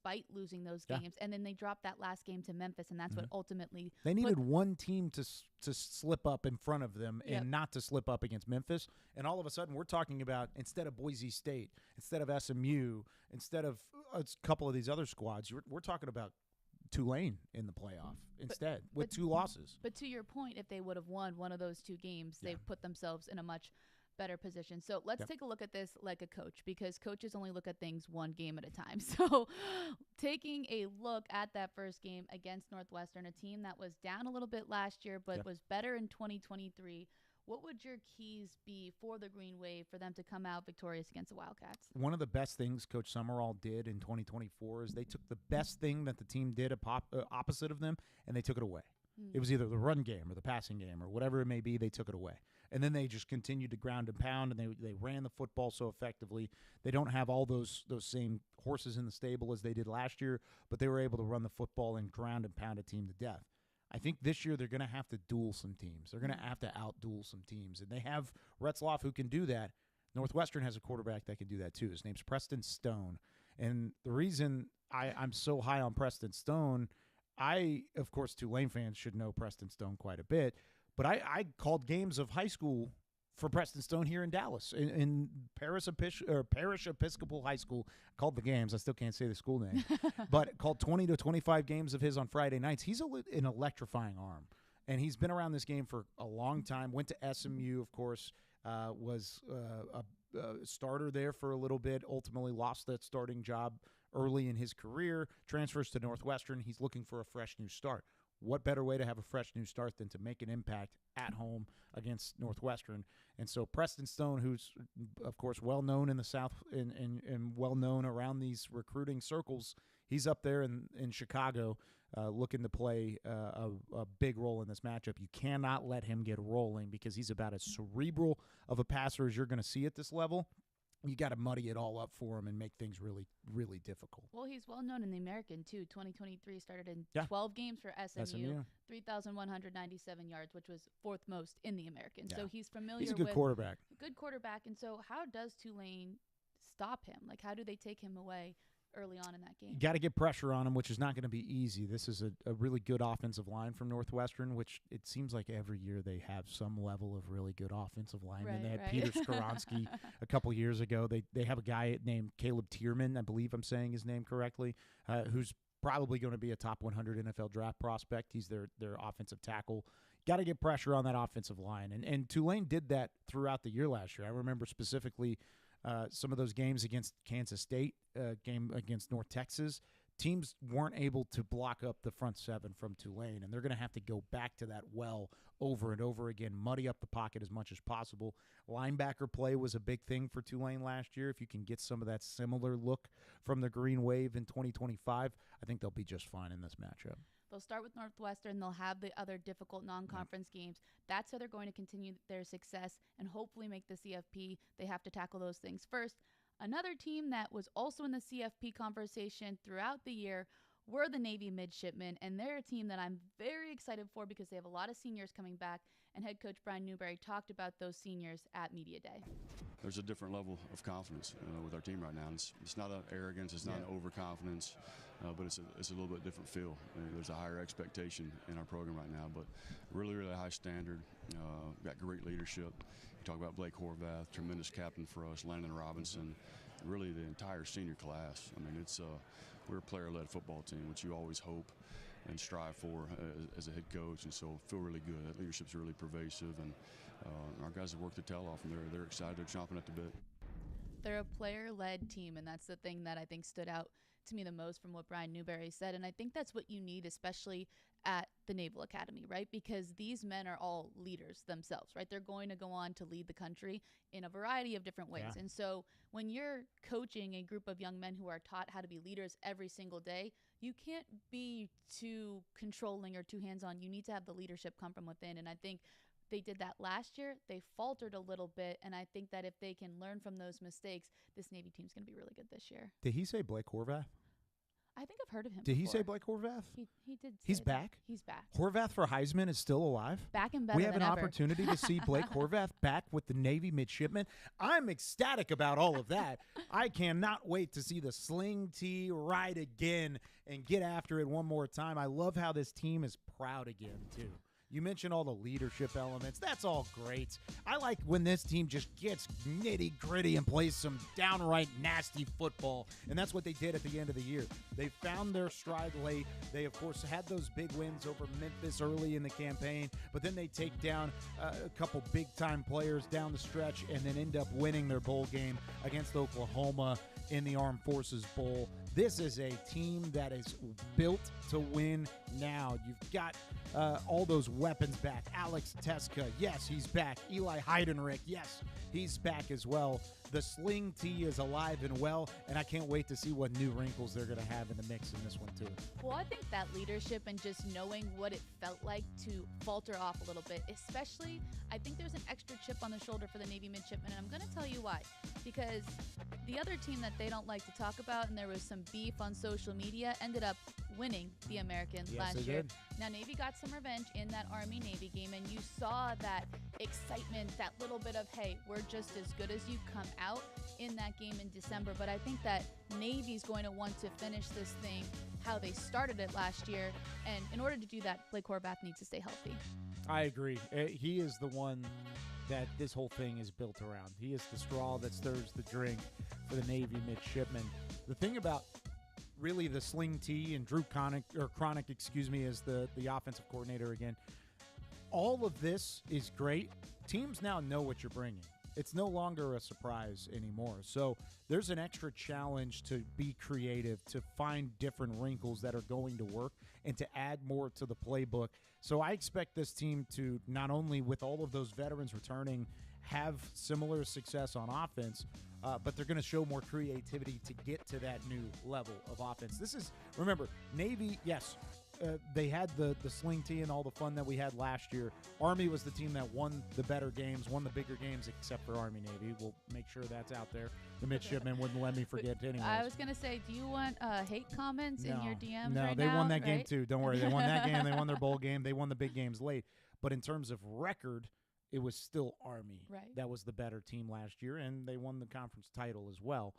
despite losing those games. And then they dropped that last game to Memphis, and that's what ultimately they needed one team to slip up in front of them and not to slip up against Memphis. And all of a sudden, we're talking about, instead of Boise State, instead of SMU, instead of a couple of these other squads, we're talking about Tulane in the playoff instead with 2 losses. But to your point, if they would have won one of those 2 games, they've put themselves in a much better position. So let's take a look at this like a coach, because coaches only look at things one game at a time. So taking a look at that first game against Northwestern, a team that was down a little bit last year but was better in 2023, what would your keys be for the Green Wave for them to come out victorious against the Wildcats? One of the best things Coach Summerall did in 2024 is they took the best thing that the team did opposite of them, and they took it away. It was either the run game or the passing game or whatever it may be. They took it away. And then they just continued to ground and pound, and they ran the football so effectively. They don't have all those same horses in the stable as they did last year, but they were able to run the football and ground and pound a team to death. I think this year they're going to have to duel some teams. They're going to have to out-duel some teams. And they have Retzloff who can do that. Northwestern has a quarterback that can do that too. His name's Preston Stone. And the reason I'm so high on Preston Stone, of course, Tulane fans should know Preston Stone quite a bit, but I called games of high school for Preston Stone here in Dallas, in Parish Episcopal High School. I called the games. I still can't say the school name, but called 20 to 25 games of his on Friday nights. He's an electrifying arm, and he's been around this game for a long time. Went to SMU, of course, was a starter there for a little bit, ultimately lost that starting job early in his career, transfers to Northwestern. He's looking for a fresh new start. What better way to have a fresh new start than to make an impact at home against Northwestern? And so Preston Stone, who's, of course, well-known in the South and well-known around these recruiting circles, he's up there in Chicago looking to play a big role in this matchup. You cannot let him get rolling because he's about as cerebral of a passer as you're going to see at this level. You got to muddy it all up for him and make things really, really difficult. Well, he's well known in the American, too. 2023 started in 12 games for SMU. 3,197 yards, which was 4th most in the American. So he's familiar with. He's a good quarterback. Good quarterback. And so how does Tulane stop him? Like, how do they take him away early on in that game? You got to get pressure on him, which is not going to be easy. This is a really good offensive line from Northwestern, which it seems like every year they have some level of really good offensive linemen. They had Peter Skoronsky a couple years ago. They have a guy named Caleb Tierman, I believe I'm saying his name correctly, who's probably going to be a top 100 NFL draft prospect. He's their offensive tackle. Got to get pressure on that offensive line. And Tulane did that throughout the year last year. I remember specifically some of those games against Kansas State, game against North Texas, teams weren't able to block up the front seven from Tulane, and they're going to have to go back to that well over and over again, muddy up the pocket as much as possible. Linebacker play was a big thing for Tulane last year. If you can get some of that similar look from the Green Wave in 2025, I think they'll be just fine in this matchup. They'll start with Northwestern. They'll have the other difficult non-conference games. That's how they're going to continue their success and hopefully make the CFP. They have to tackle those things first. Another team that was also in the CFP conversation throughout the year were the Navy Midshipmen, and they're a team that I'm very excited for because they have a lot of seniors coming back, and head coach Brian Newberry talked about those seniors at Media Day. There's a different level of confidence with our team right now. It's not an arrogance, it's not an overconfidence, but it's a little bit different feel. There's a higher expectation in our program right now, but really, really high standard. Got great leadership. You talk about Blake Horvath, tremendous captain for us, Landon Robinson, really the entire senior class. I mean, we're a player-led football team, which you always hope and strive for as a head coach, and so feel really good. That leadership's really pervasive, and our guys have worked their tail off, and they're excited. They're chomping at the bit. They're a player-led team, and that's the thing that I think stood out to me the most from what Brian Newberry said, and I think that's what you need, especially at the Naval Academy, right? Because these men are all leaders themselves, right? They're going to go on to lead the country in a variety of different ways. Yeah. And so when you're coaching a group of young men who are taught how to be leaders every single day, you can't be too controlling or too hands-on. You need to have the leadership come from within, and I think they did that last year. They faltered a little bit, and I think that if they can learn from those mistakes, this Navy team's going to be really good this year. Did he say Blake Horvath? I think I've heard of him. Did he say before. Blake Horvath? He did. He's say that. back? He's back. Horvath for Heisman is still alive? Back and better We have than an ever. opportunity to see Blake Horvath back with the Navy midshipmen. I'm ecstatic about all of that. I cannot wait to see the Sling T ride again and get after it one more time. I love how this team is proud again, too. You mentioned all the leadership elements. That's all great. I like when this team just gets nitty-gritty and plays some downright nasty football, and that's what they did at the end of the year. They found their stride late. They, of course, had those big wins over Memphis early in the campaign, but then they take down a couple big-time players down the stretch and then end up winning their bowl game against Oklahoma in the Armed Forces Bowl. This is a team that is built to win now. You've got all those weapons back. Alex Teska, yes, he's back. Eli Heidenreich, yes, he's back as well. The Sling T is alive and well, and I can't wait to see what new wrinkles they're going to have in the mix in this one, too. Well, I think that leadership and just knowing what it felt like to falter off a little bit, especially, I think there's an extra chip on the shoulder for the Navy midshipmen, and I'm going to tell you why. Because the other team that they don't like to talk about, and there was some beef on social media, ended up winning the American last year. Did. Now, Navy got some revenge in that Army-Navy game, and you saw that excitement, that little bit of, hey, we're just as good as you come out in that game in December. But I think that Navy's going to want to finish this thing how they started it last year. And in order to do that, Blake Horvath needs to stay healthy. I agree. He is the one that this whole thing is built around. He is the straw that stirs the drink for the Navy midshipmen. The thing about really the Sling T and Drew Cronick, is the offensive coordinator again. All of this is great. Teams now know what you're bringing. It's no longer a surprise anymore. So there's an extra challenge to be creative, to find different wrinkles that are going to work, and to add more to the playbook. So I expect this team to not only, with all of those veterans returning, have similar success on offense, but they're going to show more creativity to get to that new level of offense. This is, remember, Navy, yes, they had the Sling T and all the fun that we had last year. Army was the team that won the better games, won the bigger games, except for Army-Navy. We'll make sure that's out there. The midshipmen wouldn't let me forget anyways. I was going to say, do you want hate comments in your DMs No, right they now? won that game Right? too. Don't worry. They won that game. They won their bowl game. They won the big games late. But in terms of record, it was still Army. Right. That was the better team last year, and they won the conference title as well.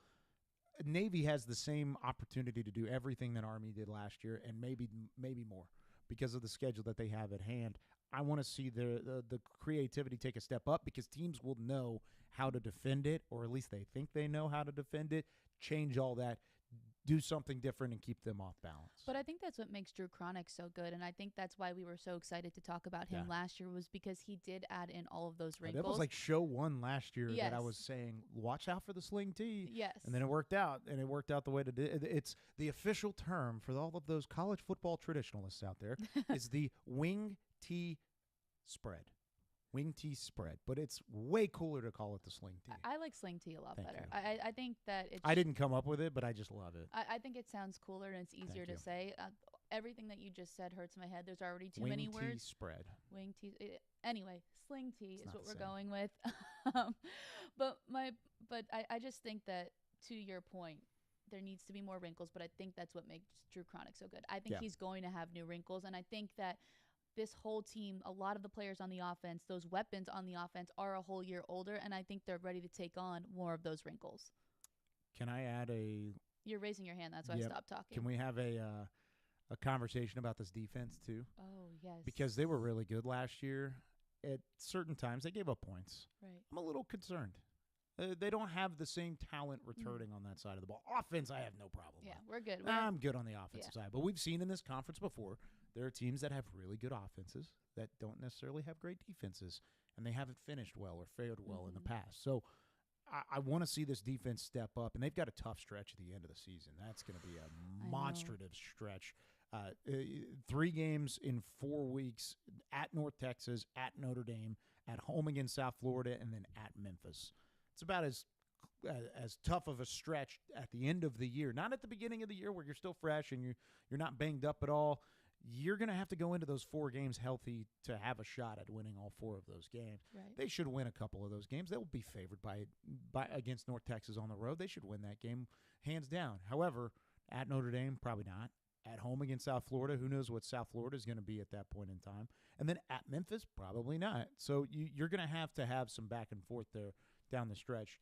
Navy has the same opportunity to do everything that Army did last year, and maybe more because of the schedule that they have at hand. I want to see the creativity take a step up because teams will know how to defend it, or at least they think they know how to defend it, change all that, do something different, and keep them off balance. But I think that's what makes Drew Cronick so good, and I think that's why we were so excited to talk about him last year, was because he did add in all of those wrinkles. That was like show one last year Yes. that I was saying, watch out for the Sling T. Yes. And then it worked out, and it worked out the way it did. It's the official term for all of those college football traditionalists out there is the wing T spread. Wing T spread, but it's way cooler to call it the Sling T. I like Sling T a lot Thank better. you. I think that it's... I didn't come up with it, but I just love it. I think it sounds cooler and it's easier Thank to you. say. Everything that you just said hurts my head. There's already too Wing many T words. spread. Wing T. Anyway, Sling T It's is not what the we're same. going with. But I just think that, to your point, there needs to be more wrinkles, but I think that's what makes Drew Cronick so good. I think he's going to have new wrinkles, and I think that this whole team, a lot of the players on the offense, those weapons on the offense are a whole year older, and I think they're ready to take on more of those wrinkles. Can I add a... You're raising your hand. That's why I stopped talking. Can we have a conversation about this defense, too? Oh, yes. Because they were really good last year. At certain times, they gave up points. Right. I'm a little concerned. They don't have the same talent returning on that side of the ball. Offense, I have no problem Yeah, with. we're good. I'm good on the offensive side. But we've seen in this conference before, there are teams that have really good offenses that don't necessarily have great defenses, and they haven't finished well or fared well in the past. So I want to see this defense step up, and they've got a tough stretch at the end of the season. That's going to be a monstrative stretch. 3 games in 4 weeks at North Texas, at Notre Dame, at home against South Florida, and then at Memphis. It's about as tough of a stretch at the end of the year, not at the beginning of the year where you're still fresh and you're not banged up at all. You're going to have to go into those 4 games healthy to have a shot at winning all 4 of those games. Right. They should win a couple of those games. They will be favored by against North Texas on the road. They should win that game hands down. However, At Notre Dame, probably not. At home against South Florida, who knows what South Florida is going to be at that point in time. And then at Memphis, probably not. So you're going to have some back and forth there down the stretch.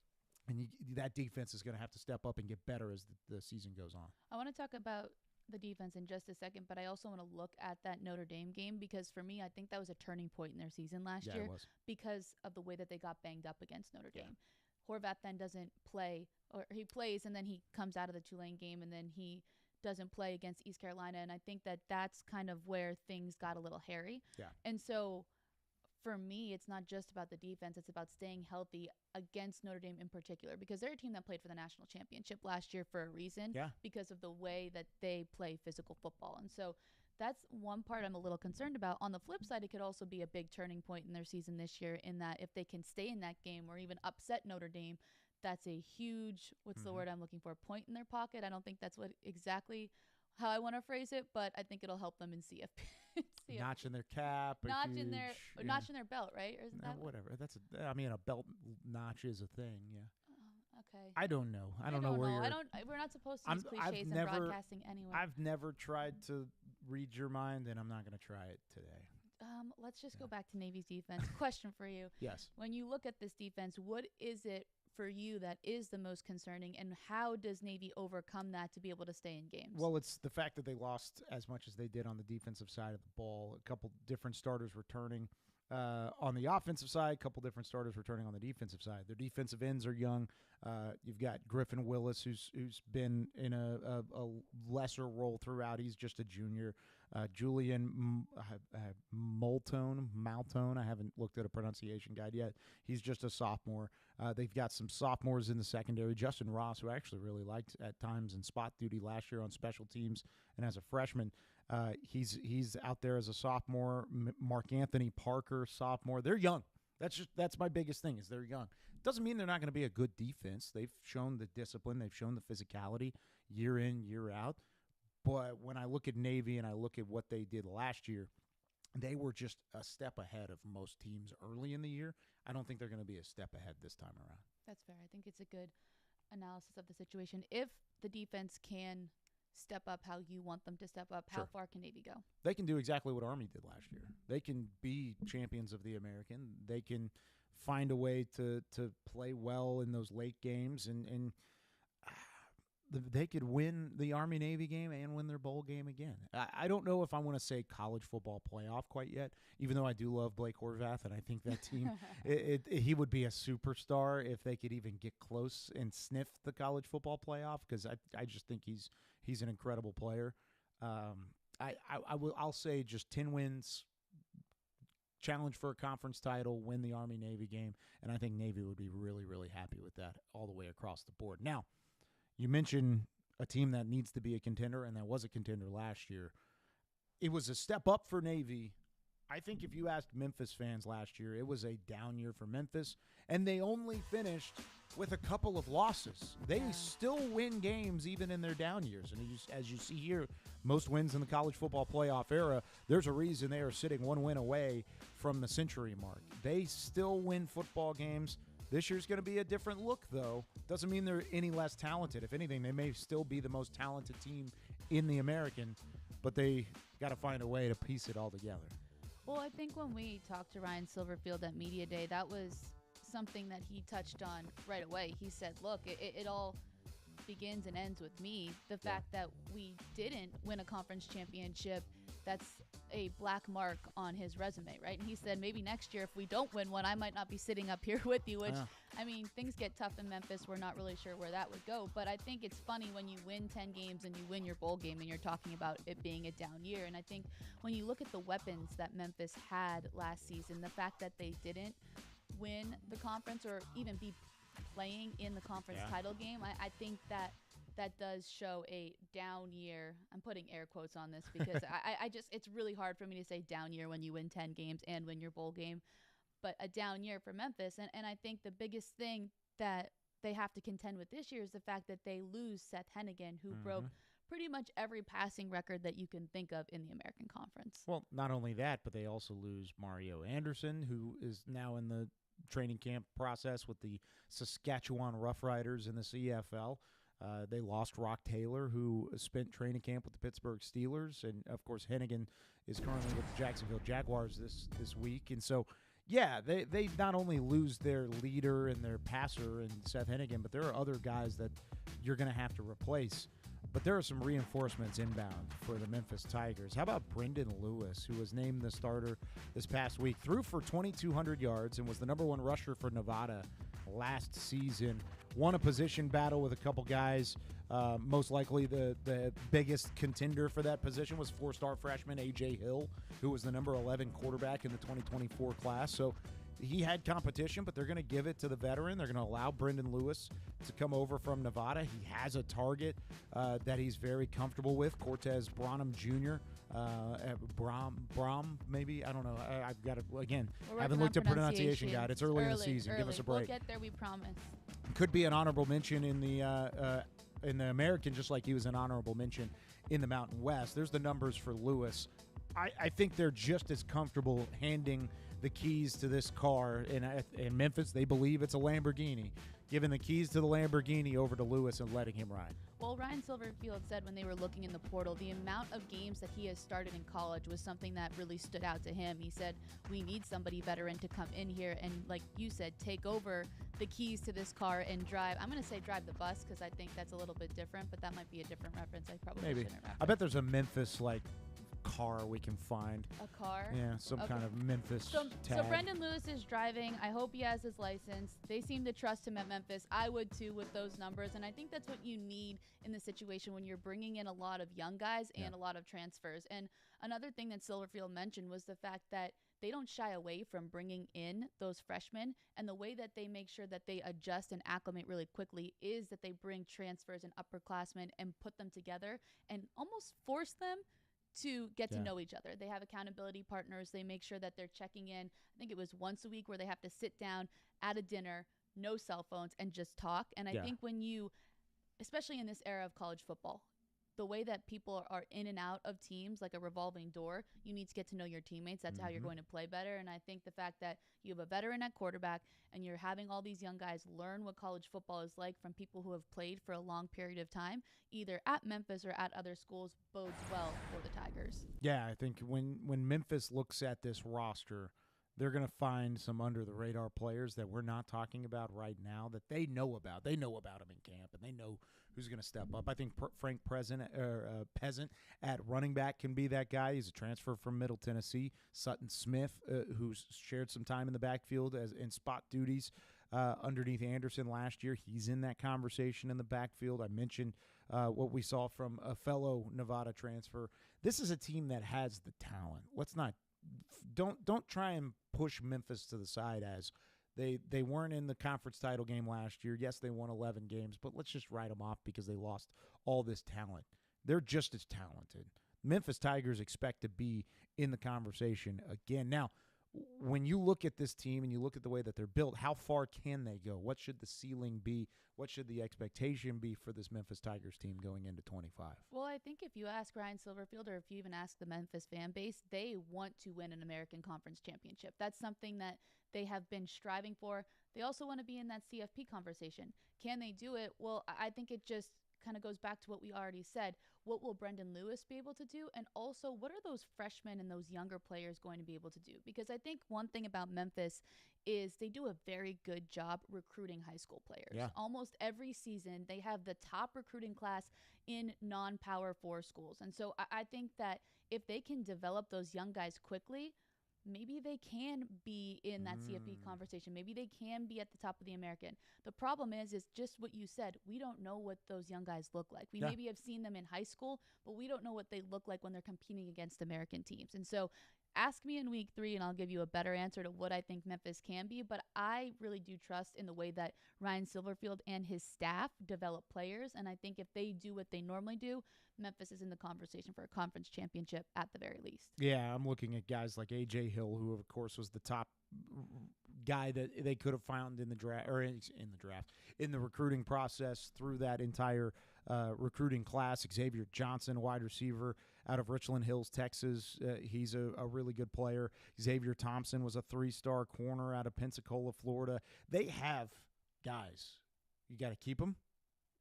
And that defense is going to have to step up and get better as the season goes on. I want to talk about the defense in just a second, but I also want to look at that Notre Dame game because for me, I think that was a turning point in their season last year it was. because of the way that they got banged up against Notre Dame. Horvath then doesn't play, or he plays and then he comes out of the Tulane game and then he doesn't play against East Carolina. And I think that that's kind of where things got a little hairy. Yeah. And so for me, it's not just about the defense. It's about staying healthy against Notre Dame in particular because they're a team that played for the national championship last year for a reason because of the way that they play physical football. And so that's one part I'm a little concerned about. On the flip side, it could also be a big turning point in their season this year in that if they can stay in that game or even upset Notre Dame, that's a huge, what's the word I'm looking for, point in their pocket. I don't think that's what exactly how I want to phrase it, but I think it'll help them in CFP. Notch in their cap. Notch in their belt, right? Or isn't that whatever? A belt notch is a thing, yeah. Okay. I don't know. I don't know where you're. We're not supposed to use cliches in broadcasting anyway. I've never tried to read your mind, and I'm not going to try it today. Let's just go back to Navy's defense. Question for you. Yes. When you look at this defense, what is it for you that is the most concerning, and how does Navy overcome that to be able to stay in games? Well, it's the fact that they lost as much as they did on the defensive side of the ball. A couple different starters returning on the offensive side, a couple different starters returning on the defensive side. Their defensive ends are young. You've got Griffin Willis, who's been in a lesser role throughout. He's just a junior. Julian Maltone. I haven't looked at a pronunciation guide yet. He's just a sophomore. They've got some sophomores in the secondary. Justin Ross, who I actually really liked at times in spot duty last year on special teams and as a freshman. He's out there as a sophomore. Mark Anthony Parker, sophomore. They're young. That's my biggest thing is they're young. Doesn't mean they're not going to be a good defense. They've shown the discipline. They've shown the physicality year in, year out. But when I look at Navy and I look at what they did last year, they were just a step ahead of most teams early in the year. I don't think they're going to be a step ahead this time around. That's fair. I think it's a good analysis of the situation. If the defense can step up how you want them to step up, how far can Navy go? They can do exactly what Army did last year. They can be champions of the American. They can find a way to play well in those late games and they could win the Army-Navy game and win their bowl game again. I don't know if I want to say college football playoff quite yet, even though I do love Blake Horvath, and I think that team, he would be a superstar if they could even get close and sniff the college football playoff because I just think he's an incredible player. I'll say just 10 wins, challenge for a conference title, win the Army-Navy game, and I think Navy would be really, really happy with that all the way across the board. Now, you mentioned a team that needs to be a contender, and that was a contender last year. It was a step up for Navy. I think if you asked Memphis fans last year, it was a down year for Memphis, and they only finished with a couple of losses. They still win games even in their down years. And as you see here, most wins in the college football playoff era, there's a reason they are sitting one win away from the century mark. They still win football games. This year's going to be a different look, though. Doesn't mean they're any less talented. If anything, they may still be the most talented team in the American, but they got to find a way to piece it all together. Well, I think when we talked to Ryan Silverfield at Media Day, that was something that he touched on right away. He said, look, it all begins and ends with me. The fact that we didn't win a conference championship, that's a black mark on his resume, right? And he said maybe next year if we don't win one, I might not be sitting up here with you, which, I mean, things get tough in Memphis. We're not really sure where that would go. But I think it's funny when you win 10 games and you win your bowl game and you're talking about it being a down year. And I think when you look at the weapons that Memphis had last season, the fact that they didn't win the conference or even be playing in the conference title game, I think that does show a down year. I'm putting air quotes on this because I just, it's really hard for me to say down year when you win 10 games and win your bowl game, but a down year for Memphis. And I think the biggest thing that they have to contend with this year is the fact that they lose Seth Hennigan, who broke pretty much every passing record that you can think of in the American Conference. Well, not only that, but they also lose Mario Anderson, who is now in the training camp process with the Saskatchewan Roughriders in the CFL. They lost Rock Taylor, who spent training camp with the Pittsburgh Steelers, and of course Hennigan is currently with the Jacksonville Jaguars this week. And so, yeah, they not only lose their leader and their passer and Seth Hennigan, but there are other guys that you're going to have to replace. But there are some reinforcements inbound for the Memphis Tigers. How about Brendan Lewis, who was named the starter this past week, threw for 2,200 yards and was the number 1 rusher for Nevada last season. Won a position battle with a couple guys. Most likely the biggest contender for that position was 4-star freshman A.J. Hill, who was the number 11 quarterback in the 2024 class. So he had competition, but they're going to give it to the veteran. They're going to allow Brendan Lewis to come over from Nevada. He has a target that he's very comfortable with, Cortez Branham Jr., Brom, maybe. I don't know. I've got to, again, haven't looked at pronunciation guide. It's early in the season. Give us a break. We'll get there, we promise. Could be an honorable mention in the American, just like he was an honorable mention in the Mountain West. There's the numbers for Lewis. I think they're just as comfortable handing the keys to this car in Memphis. They believe it's a Lamborghini, giving the keys to the Lamborghini over to Lewis and letting him ride. Well, Ryan Silverfield said when they were looking in the portal, the amount of games that he has started in college was something that really stood out to him. He said, we need somebody veteran to come in here and, like you said, take over the keys to this car and drive. I'm going to say drive the bus because I think that's a little bit different, but that might be a different reference. I probably maybe. shouldn't reference. I bet there's a Memphis, car we can find. A car? Yeah, some kind of Memphis tag. So Brendan Lewis is driving. I hope he has his license. They seem to trust him at Memphis. I would too with those numbers, and I think that's what you need in the situation when you're bringing in a lot of young guys and a lot of transfers. And another thing that Silverfield mentioned was the fact that they don't shy away from bringing in those freshmen, and the way that they make sure that they adjust and acclimate really quickly is that they bring transfers and upperclassmen and put them together and almost force them to get to know each other. They have accountability partners. They make sure that they're checking in. I think it was once a week where they have to sit down at a dinner, no cell phones, and just talk. And I think when you, especially in this era of college football, the way that people are in and out of teams like a revolving door, you need to get to know your teammates. That's how you're going to play better. And I think the fact that you have a veteran at quarterback and you're having all these young guys learn what college football is like from people who have played for a long period of time, either at Memphis or at other schools, bodes well for the Tigers. Yeah, I think when Memphis looks at this roster, they're going to find some under-the-radar players that we're not talking about right now that they know about. They know about them in camp, and they know who's going to step up. I think Frank Peasant at running back can be that guy. He's a transfer from Middle Tennessee. Sutton Smith, who's shared some time in the backfield in spot duties underneath Anderson last year. He's in that conversation in the backfield. I mentioned what we saw from a fellow Nevada transfer. This is a team that has the talent. Don't try and push Memphis to the side as they weren't in the conference title game last year. Yes, they won 11 games, but let's just write them off because they lost all this talent. They're just as talented. Memphis Tigers expect to be in the conversation again. Now, when you look at this team and you look at the way that they're built, how far can they go? What should the ceiling be? What should the expectation be for this Memphis Tigers team going into 25? Well, I think if you ask Ryan Silverfield or if you even ask the Memphis fan base, they want to win an American Conference Championship. That's something that they have been striving for. They also want to be in that CFP conversation. Can they do it? Well, I think it just kind of goes back to what we already said. What will Brendan Lewis be able to do? And also, what are those freshmen and those younger players going to be able to do? Because I think one thing about Memphis is they do a very good job recruiting high school players. Yeah. Almost every season, they have the top recruiting class in non-Power 4 schools. And so I think that if they can develop those young guys quickly, maybe they can be in that CFP conversation. Maybe they can be at the top of the American. The problem is just what you said. We don't know what those young guys look like. We maybe have seen them in high school, but we don't know what they look like when they're competing against American teams. And so ask me in week 3 and I'll give you a better answer to what I think Memphis can be. But I really do trust in the way that Ryan Silverfield and his staff develop players. And I think if they do what they normally do, Memphis is in the conversation for a conference championship at the very least. Yeah, I'm looking at guys like A.J. Hill, who, of course, was the top guy that they could have found in the draft, or in the recruiting process through that entire recruiting class. Xavier Johnson, wide receiver out of Richland Hills, Texas. He's a really good player. Xavier Thompson was a 3-star corner out of Pensacola, Florida. They have guys. You got to keep them,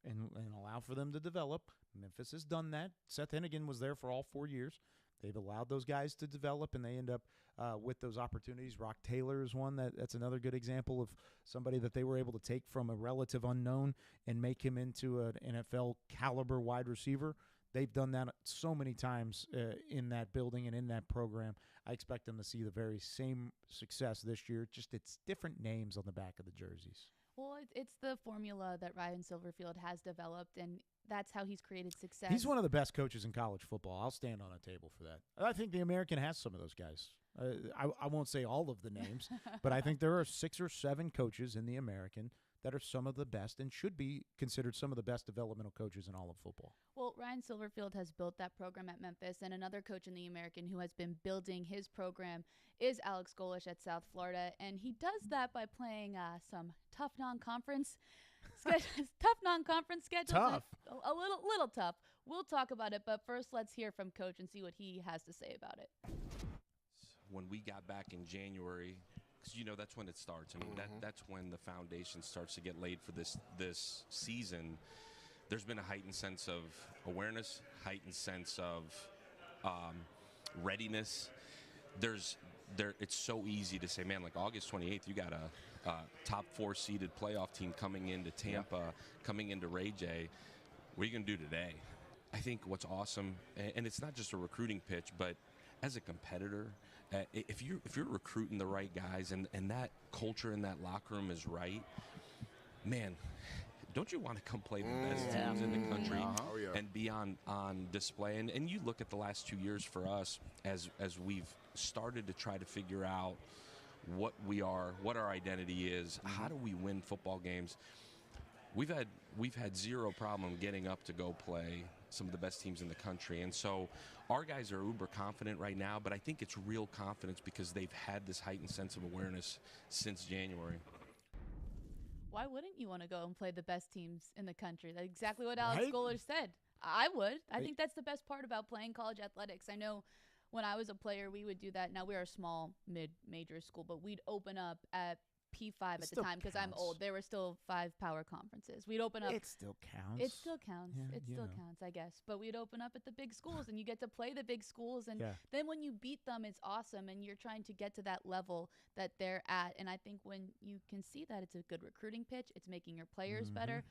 and allow for them to develop. Memphis has done that. Seth Hennigan was there for all 4 years. They've allowed those guys to develop, and they end up with those opportunities. Rock Taylor is one that's another good example of somebody that they were able to take from a relative unknown and make him into an NFL caliber wide receiver. They've done that so many times in that building and in that program. I expect them to see the very same success this year, just it's different names on the back of the jerseys. Well, it's the formula that Ryan Silverfield has developed, and that's how he's created success. He's one of the best coaches in college football. I'll stand on a table for that. I think the American has some of those guys. I won't say all of the names, but I think there are 6 or 7 coaches in the American that are some of the best and should be considered some of the best developmental coaches in all of football. Well, Ryan Silverfield has built that program at Memphis, and another coach in the American who has been building his program is Alex Golesh at South Florida, and he does that by playing some tough non-conference schedules. Tough. A little tough. We'll talk about it, but first let's hear from Coach and see what he has to say about it. When we got back in January, because that's when it starts. I mean, that's when the foundation starts to get laid for this season. There's been a heightened sense of awareness, heightened sense of readiness. It's so easy to say, man, like August 28th, you got a top 4 seeded playoff team coming into Tampa, coming into Ray J. What are you going to do today? I think what's awesome, and it's not just a recruiting pitch, but as a competitor, if you're recruiting the right guys and that culture in that locker room is right, man, don't you want to come play the best teams in the country and be on display? And you look at the last 2 years for us as we've started to try to figure out what we are, what our identity is, how do we win football games. We've had zero problem getting up to go play some of the best teams in the country. And so our guys are uber confident right now, but I think it's real confidence because they've had this heightened sense of awareness since January. Why wouldn't you want to go and play the best teams in the country? That's exactly what Alex Golesh said. I would. I think that's the best part about playing college athletics. I know when I was a player, we would do that. Now, we're a small, mid-major school, but we'd open up at P5 at the time because I'm old. There were still 5 power conferences. We'd open up. It still counts. It still counts. Yeah, it still counts, I guess. But we'd open up at the big schools, and you get to play the big schools. And then when you beat them, it's awesome, and you're trying to get to that level that they're at. And I think when you can see that, it's a good recruiting pitch. It's making your players better.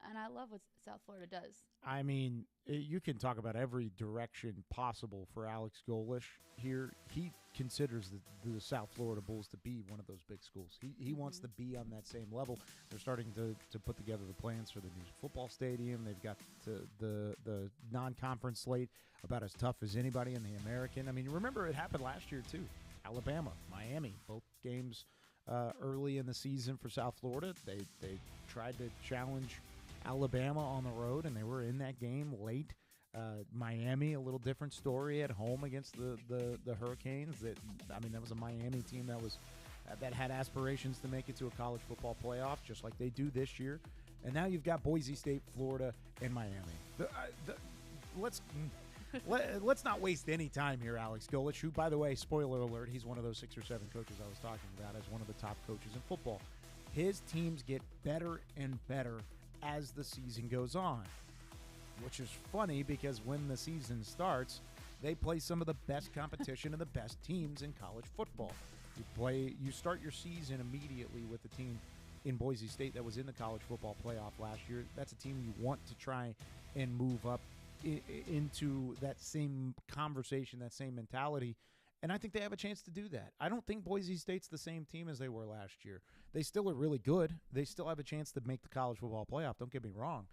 And I love what South Florida does. I mean, you can talk about every direction possible for Alex Golesh here. He considers the South Florida Bulls to be one of those big schools. He wants to be on that same level. They're starting to put together the plans for the new football stadium. They've got the non-conference slate about as tough as anybody in the American. I mean, remember it happened last year too. Alabama, Miami, both games early in the season for South Florida. They tried to challenge Alabama on the road, and they were in that game late. Miami, a little different story at home against the Hurricanes. That was a Miami team that had aspirations to make it to a college football playoff, just like they do this year. And now you've got Boise State, Florida, and Miami. Let's not waste any time here, Alex Golesh, who, by the way, spoiler alert, he's one of those 6 or 7 coaches I was talking about as one of the top coaches in football. His teams get better and better as the season goes on, which is funny because when the season starts, they play some of the best competition and the best teams in college football. You start your season immediately with the team in Boise State that was in the college football playoff last year. That's a team you want to try and move up into that same conversation, that same mentality. And I think they have a chance to do that. I don't think Boise State's the same team as they were last year. They still are really good. They still have a chance to make the college football playoff. Don't get me wrong.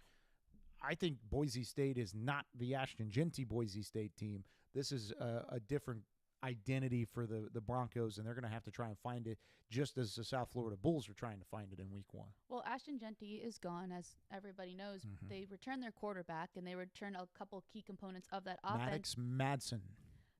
I think Boise State is not the Ashton Jeanty Boise State team. This is a different identity for the Broncos, and they're going to have to try and find it just as the South Florida Bulls are trying to find it in week 1. Well, Ashton Jeanty is gone, as everybody knows. They returned their quarterback, and they returned a couple key components of that offense. Maddox Madsen.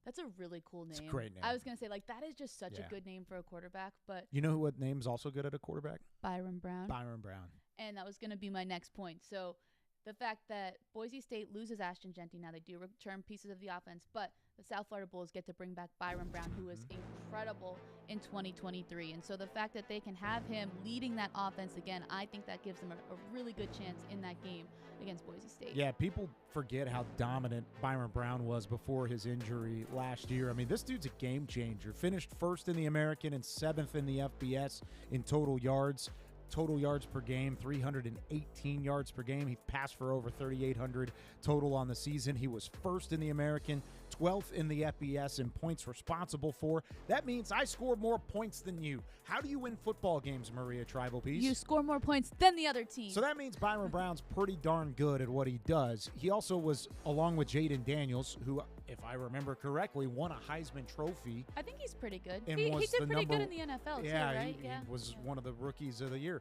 That's a really cool name. It's a great name. I was going to say, that is just such a good name for a quarterback. But you know what name's also good at a quarterback? Byron Brown. Byron Brown. And that was going to be my next point. So the fact that Boise State loses Ashton Genty. Now they do return pieces of the offense, but the South Florida Bulls get to bring back Byron Brown, who was incredible in 2023. And so the fact that they can have him leading that offense again, I think that gives them a really good chance in that game against Boise State. Yeah, people forget how dominant Byron Brown was before his injury last year. I mean, this dude's a game changer. Finished first in the American and 7th in the FBS in total yards. Total yards per game, 318 yards per game. He passed for over 3,800 total on the season. He was first in the American, 12th in the FBS in points responsible for. That means I scored more points than you. How do you win football games, Maria Trivelpeice? You score more points than the other team. So that means Byron Brown's pretty darn good at what he does. He also was, along with Jaden Daniels, who, if I remember correctly, won a Heisman Trophy. I think he's pretty good. And He was did the pretty number- good in the NFL Yeah, too, right? he was one of the rookies of the year.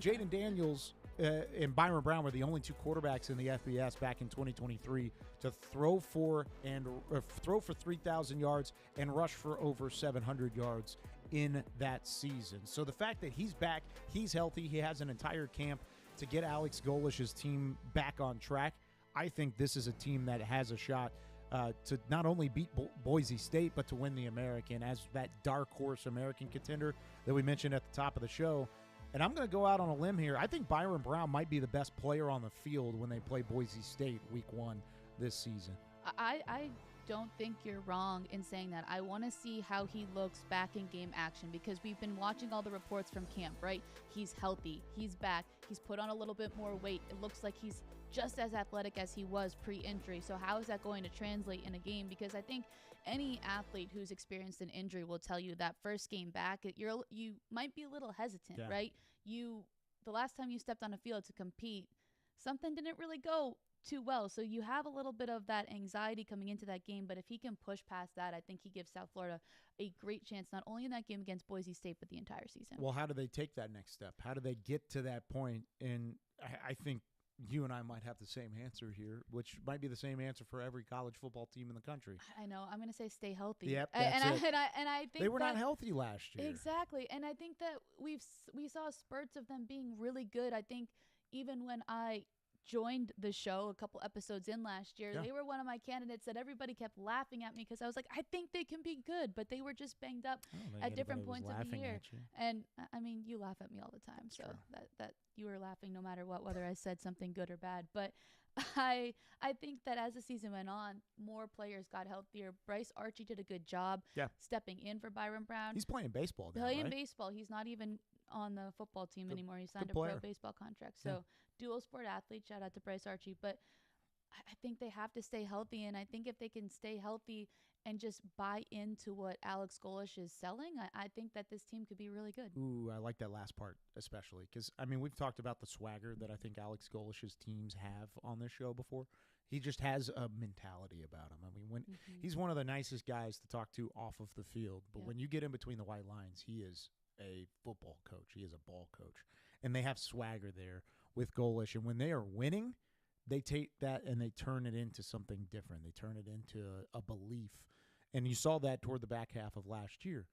Jaden Daniels and Byron Brown were the only two quarterbacks in the FBS back in 2023 to throw for 3,000 yards and rush for over 700 yards in that season. So the fact that he's back, he's healthy, he has an entire camp to get Alex Golish's team back on track. I think this is a team that has a shot to not only beat Boise State, but to win the American as that dark horse American contender that we mentioned at the top of the show. And I'm going to go out on a limb here. I think Byron Brown might be the best player on the field when they play Boise State week 1 this season. I don't think you're wrong in saying that. I want to see how he looks back in game action because we've been watching all the reports from camp, right? He's healthy. He's back. He's put on a little bit more weight. It looks like he's just as athletic as he was pre-injury. So how is that going to translate in a game? Because I think any athlete who's experienced an injury will tell you that first game back, you might be a little hesitant, right? The last time you stepped on a field to compete, something didn't really go too well. So you have a little bit of that anxiety coming into that game. But if he can push past that, I think he gives South Florida a great chance, not only in that game against Boise State, but the entire season. Well, how do they take that next step? How do they get to that point? And I think you and I might have the same answer here, which might be the same answer for every college football team in the country. I know. I'm going to say stay healthy. Yep, and I think they were not healthy last year. Exactly. And I think that we saw spurts of them being really good. I think even when I joined the show a couple episodes in last year, they were one of my candidates that everybody kept laughing at me because I was like, I think they can be good, but they were just banged up at different points of the year. And I mean, you laugh at me all the time, so that you were laughing no matter what, whether I said something good or bad. But I think that as the season went on, more players got healthier. Bryce Archie did a good job stepping in for Byron Brown. He's playing baseball now, right? Baseball. He's not even on the football team anymore. He signed a pro baseball contract. So dual sport athlete, shout out to Bryce Archie. But I think they have to stay healthy. And I think if they can stay healthy and just buy into what Alex Golish is selling, I think that this team could be really good. Ooh, I like that last part especially because, I mean, we've talked about the swagger that I think Alex Golish's teams have on this show before. He just has a mentality about him. I mean, he's one of the nicest guys to talk to off of the field. But when you get in between the white lines, he is a football coach. He is a ball coach. And they have swagger there with Golish. And when they are winning, they take that and they turn it into something different. They turn it into a belief. And you saw that toward the back half of last year.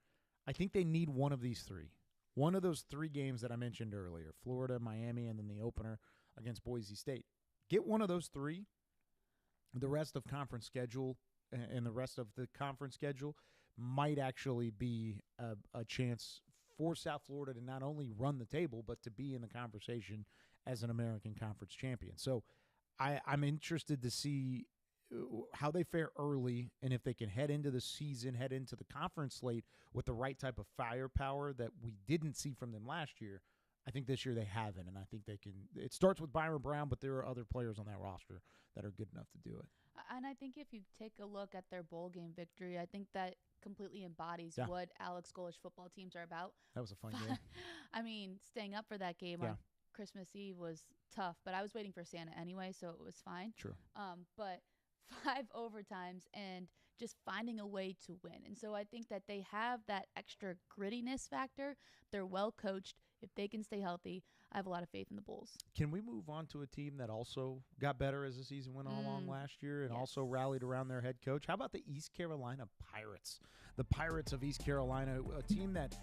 I think they need one of these three. One of those 3 games that I mentioned earlier, Florida, Miami, and then the opener against Boise State. Get one of those 3. The rest of conference schedule and the rest of the conference schedule might actually be a chance for South Florida to not only run the table, but to be in the conversation as an American Conference champion. So I'm interested to see how they fare early and if they can head into the season, head into the conference slate with the right type of firepower that we didn't see from them last year. I think this year they haven't, and I think they can. It starts with Byron Brown, but there are other players on that roster that are good enough to do it. And I think if you take a look at their bowl game victory, I think that completely embodies what Alex Golish football teams are about. That was a fun game. I mean, staying up for that game on Christmas Eve was tough, but I was waiting for Santa anyway, so it was fine. True. But 5 overtimes and just finding a way to win. And so I think that they have that extra grittiness factor. They're well coached. If they can stay healthy, I have a lot of faith in the Bulls. Can we move on to a team that also got better as the season went along last year and also rallied around their head coach? How about the East Carolina Pirates? The Pirates of East Carolina, a team that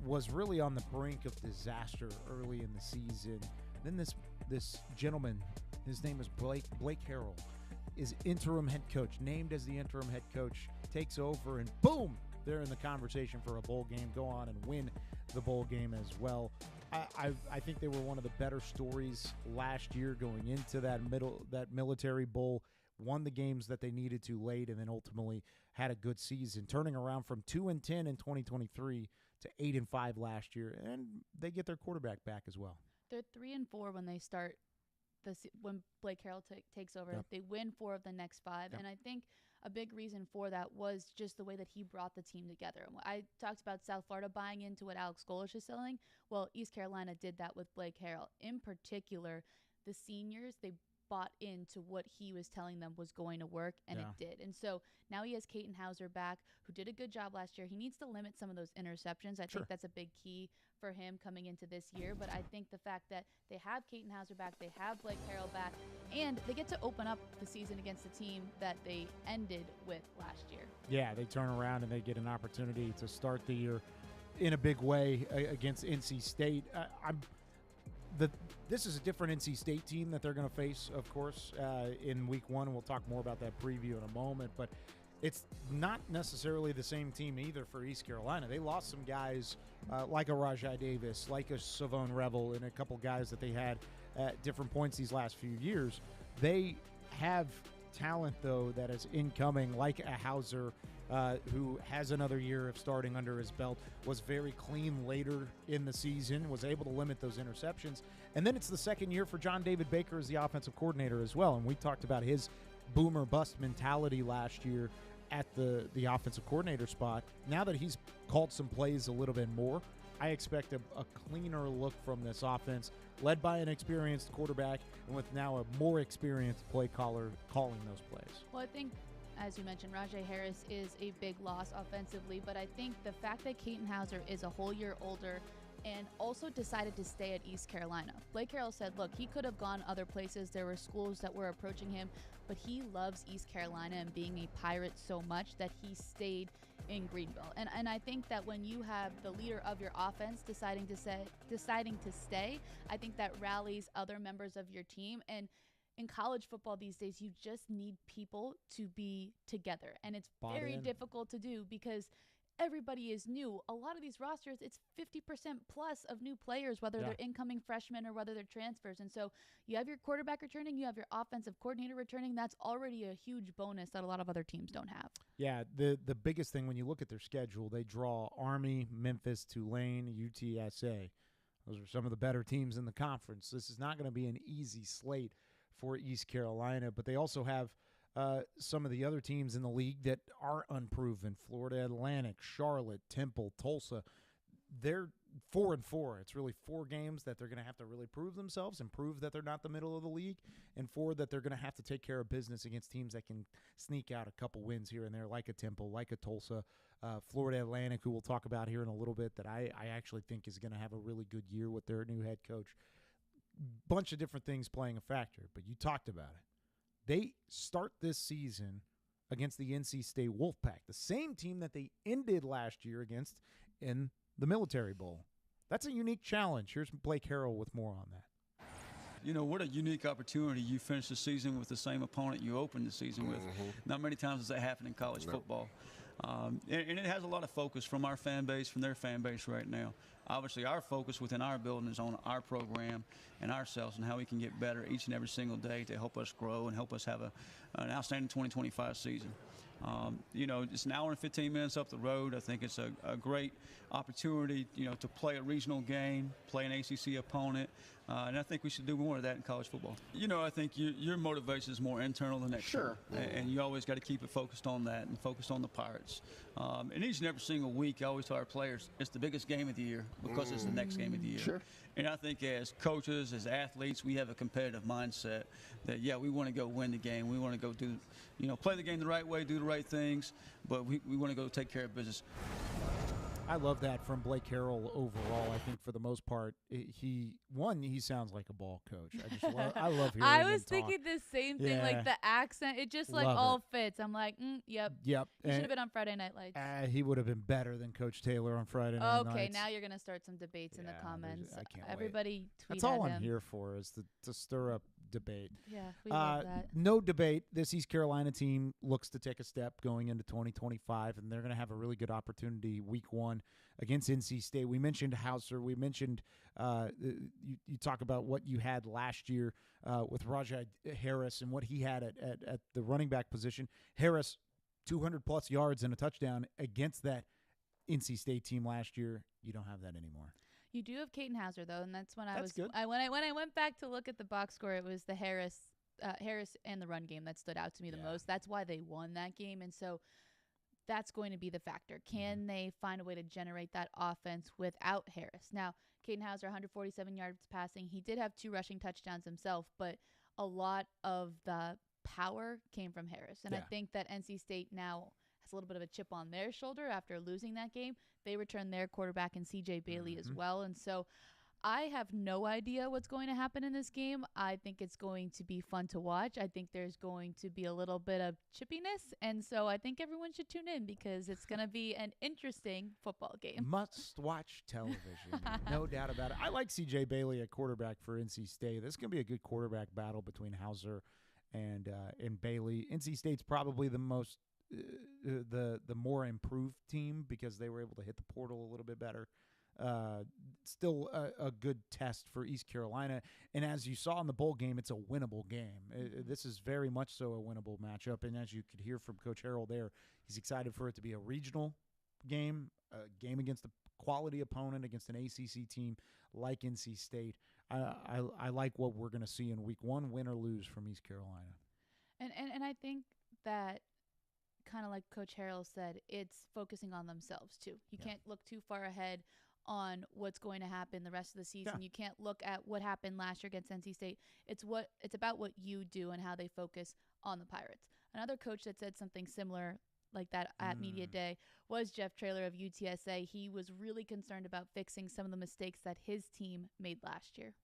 was really on the brink of disaster early in the season. Then this gentleman, His name is Blake Harrell, is interim head coach, named as the interim head coach, takes over, and boom, they're in the conversation for a bowl game, go on and win the bowl game as well. I think they were one of the better stories last year going into that military bowl, won the games that they needed to late, and then ultimately had a good season, turning around from 2-10 in 2023 to 8-5 last year, and they get their quarterback back as well. They're 3-4 when they start when Blake Harrell takes over. Yep. They win 4 of the next 5, Yep. and I think a big reason for that was just the way that he brought the team together. I talked about South Florida buying into what Alex Golesh is selling. Well, East Carolina did that with Blake Harrell. In particular, the seniors, they bought into what he was telling them was going to work, and it did. And so now he has Caden Hauser back, who did a good job last year. He needs to limit some of those interceptions. I think that's a big key for him coming into this year. But I think the fact that they have Caden Hauser back, they have Blake Harrell back, and they get to open up the season against the team that they ended with last year. Yeah, they turn around and they get an opportunity to start the year in a big way against NC State. This is a different NC State team that they're going to face, of course, in week 1. And we'll talk more about that preview in a moment. But it's not necessarily the same team either for East Carolina. They lost some guys like a Rajai Davis, like a Savone Revel, and a couple guys that they had at different points these last few years. They have talent, though, that is incoming, like a Hauser, who has another year of starting under his belt, was very clean later in the season, was able to limit those interceptions. And then it's the second year for John David Baker as the offensive coordinator as well. And we talked about his boomer bust mentality last year at the offensive coordinator spot. Now that he's called some plays a little bit more, I expect a cleaner look from this offense, led by an experienced quarterback and with now a more experienced play caller calling those plays. Well, I think, as you mentioned, Rajai Harris is a big loss offensively, but I think the fact that Caden Hauser is a whole year older and also decided to stay at East Carolina. Blake Harrell said, look, he could have gone other places. There were schools that were approaching him, but he loves East Carolina and being a Pirate so much that he stayed in Greenville. And I think that when you have the leader of your offense deciding to stay, I think that rallies other members of your team. And in college football these days, you just need people to be together. And it's very difficult to do because everybody is new. A lot of these rosters, it's 50% plus of new players, whether they're incoming freshmen or whether they're transfers. And so you have your quarterback returning, you have your offensive coordinator returning. That's already a huge bonus that a lot of other teams don't have. Yeah, the biggest thing when you look at their schedule, they draw Army, Memphis, Tulane, UTSA. Those are some of the better teams in the conference. This is not going to be an easy slate for East Carolina, but they also have some of the other teams in the league that are unproven. Florida Atlantic, Charlotte, Temple, Tulsa. They're 4-4. It's really 4 games that they're going to have to really prove themselves and prove that they're not the middle of the league, and 4 that they're going to have to take care of business against teams that can sneak out a couple wins here and there, like a Temple, like a Tulsa. Florida Atlantic, who we'll talk about here in a little bit, that I actually think is going to have a really good year with their new head coach. Bunch of different things playing a factor, but you talked about it. They start this season against the NC State Wolfpack, the same team that they ended last year against in the Military Bowl. That's a unique challenge. Here's Blake Harrell with more on that. You know, what a unique opportunity. You finish the season with the same opponent you opened the season with. Not many times does that happen in college football. And it has a lot of focus from our fan base, from their fan base right now. Obviously, our focus within our building is on our program and ourselves and how we can get better each and every single day to help us grow and help us have an outstanding 2025 season. You know, it's an hour and 15 minutes up the road. I think it's a great opportunity, you know, to play a regional game, play an ACC opponent, and I think we should do more of that in college football. You know, I think your motivation is more internal than external, and you always got to keep it focused on that and focused on the Pirates. And each and every single week, I always tell our players, it's the biggest game of the year because it's the next game of the year. And I think as coaches, as athletes, we have a competitive mindset that, yeah, we want to go win the game. We want to go do, you know, play the game the right way, do the right things, but we want to go take care of business. I love that from Blake Harrell overall. I think for the most part, he sounds like a ball coach. I love hearing I was him thinking talk. the same thing, like the accent. It just like Love all fits. I'm like, yep. Yep. He should have been on Friday Night Lights. He would have been better than Coach Taylor on Friday Night Lights. Okay, now you're going to start some debates in the comments. I can't Everybody wait. tweet That's all at I'm him. here for, is to stir up debate. Yeah, we love that. No debate. This East Carolina team looks to take a step going into 2025, and they're going to have a really good opportunity week 1 against NC State. We mentioned Hauser. We mentioned you talk about what you had last year with Rajai Harris and what he had at the running back position. Harris, 200-plus yards and a touchdown against that NC State team last year. You don't have that anymore. You do have Caden Hauser though, and that's when Good. when I went back to look at the box score, it was the Harris and the run game that stood out to me the most. That's why they won that game, and so that's going to be the factor. Can they find a way to generate that offense without Harris? Now, Caden Hauser, 147 yards passing. He did have 2 rushing touchdowns himself, but a lot of the power came from Harris, and I think that NC State now has a little bit of a chip on their shoulder after losing that game. They returned their quarterback in CJ Bailey as well. And so I have no idea what's going to happen in this game. I think it's going to be fun to watch. I think there's going to be a little bit of chippiness. And so I think everyone should tune in because it's going to be an interesting football game. Must-watch television. No doubt about it. I like CJ Bailey at quarterback for NC State. This is going to be a good quarterback battle between Hauser and Bailey. NC State's probably the most the more improved team because they were able to hit the portal a little bit better. Still a good test for East Carolina. And as you saw in the bowl game, it's a winnable game. This is very much so a winnable matchup. And as you could hear from Coach Harrell there, he's excited for it to be a regional game, a game against a quality opponent, against an ACC team like NC State. I like what we're going to see in week 1, win or lose from East Carolina. And I think that kind of like Coach Harrell said, it's focusing on themselves too. You can't look too far ahead on what's going to happen the rest of the season. You can't look at what happened last year against NC State. It's about what you do and how they focus on the Pirates. Another coach that said something similar like that at Media Day was Jeff Traylor of UTSA. He was really concerned about fixing some of the mistakes that his team made last year.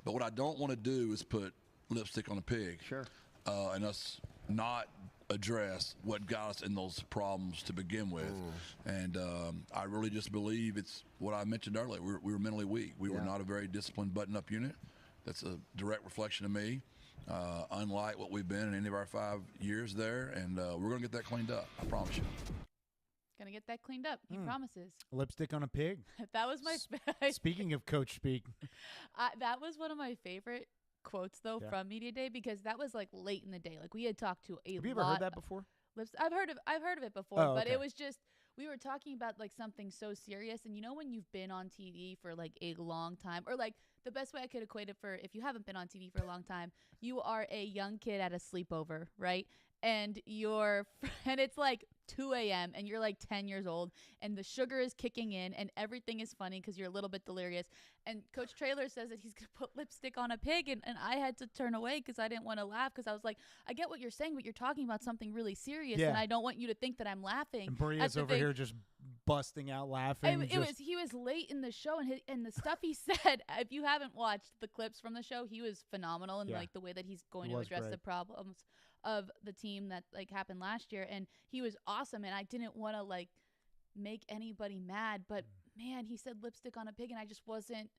But what I don't want to do is put lipstick on a pig. Sure. And us not address what got us in those problems to begin with. And I really just believe it's what I mentioned earlier. We were mentally weak. We were not a very disciplined button-up unit. That's a direct reflection of me, unlike what we've been in any of our 5 years there. And we're going to get that cleaned up, I promise you. Going to get that cleaned up. He promises. Lipstick on a pig. That was my Speaking of coach speak. That was one of my favorite quotes though from Media Day because that was like late in the day. Like we had talked to a lot. Have you ever heard that before? I've heard of it before, but it was just we were talking about like something so serious. And you know when you've been on TV for like a long time, or like the best way I could equate it for if you haven't been on TV for a long time, you are a young kid at a sleepover, right? And it's like 2 a.m. and you're like 10 years old and the sugar is kicking in and everything is funny because you're a little bit delirious. And Coach Traylor says that he's going to put lipstick on a pig. And I had to turn away because I didn't want to laugh because I was like, I get what you're saying, but you're talking about something really serious. And I don't want you to think that I'm laughing. And Bria's over here just busting out laughing. He was late in the show and the stuff he said, if you haven't watched the clips from the show, he was phenomenal in like the way that he's going to address the problems of the team that like happened last year. And he was awesome. And I didn't want to like make anybody mad, but man, he said lipstick on a pig and I just wasn't,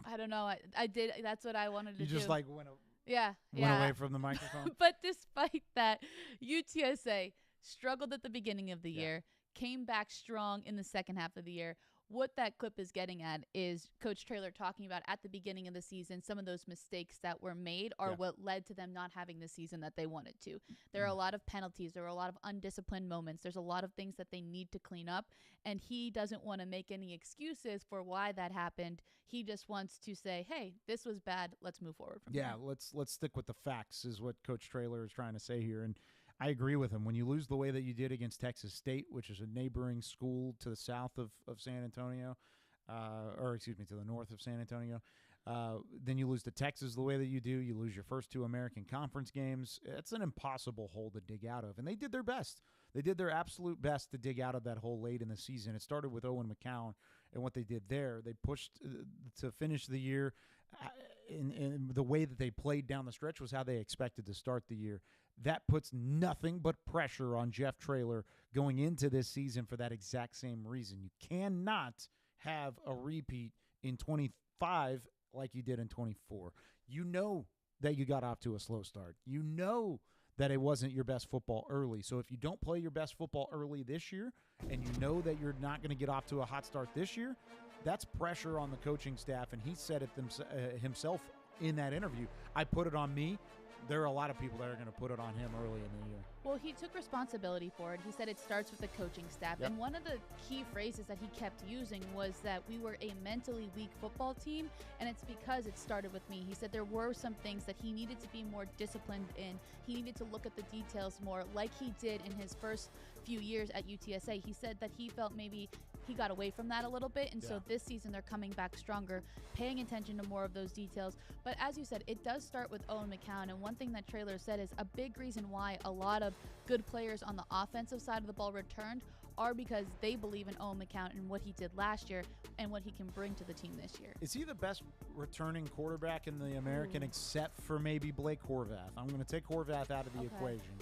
I don't know. I did. That's what I wanted to do. You just like went went away from the microphone. But despite that, UTSA struggled at the beginning of the year, came back strong in the second half of the year. What that clip is getting at is Coach Traylor talking about at the beginning of the season, some of those mistakes that were made are what led to them not having the season that they wanted to. There are a lot of penalties. There are a lot of undisciplined moments. There's a lot of things that they need to clean up, and he doesn't want to make any excuses for why that happened. He just wants to say, hey, this was bad. Let's move forward from there. Let's stick with the facts is what Coach Traylor is trying to say here. And I agree with him. When you lose the way that you did against Texas State, which is a neighboring school to the south of San Antonio, to the north of San Antonio, then you lose to Texas the way that you do. You lose your first 2 American Conference games. It's an impossible hole to dig out of. And they did their best. They did their absolute best to dig out of that hole late in the season. It started with Owen McCown and what they did there. They pushed to finish the year. In the way that they played down the stretch was how they expected to start the year. That puts nothing but pressure on Jeff Traylor going into this season for that exact same reason. You cannot have a repeat in 25 like you did in 24. You know that you got off to a slow start. You know that it wasn't your best football early. So if you don't play your best football early this year and you know that you're not going to get off to a hot start this year, that's pressure on the coaching staff, and he said it himself in that interview. I put it on me. There are a lot of people that are going to put it on him early in the year. Well, he took responsibility for it. He said it starts with the coaching staff. Yep. And one of the key phrases that he kept using was that we were a mentally weak football team, and it's because it started with me. He said there were some things that he needed to be more disciplined in. He needed to look at the details more like he did in his first few years at UTSA. He said that he felt maybe he got away from that a little bit, and so this season they're coming back stronger, paying attention to more of those details. But as you said, it does start with Owen McCown, and one thing that Traylor said is a big reason why a lot of good players on the offensive side of the ball returned are because they believe in Owen McCown and what he did last year and what he can bring to the team this year. Is he the best returning quarterback in the American except for maybe Blake Horvath? I'm going to take Horvath out of the equation.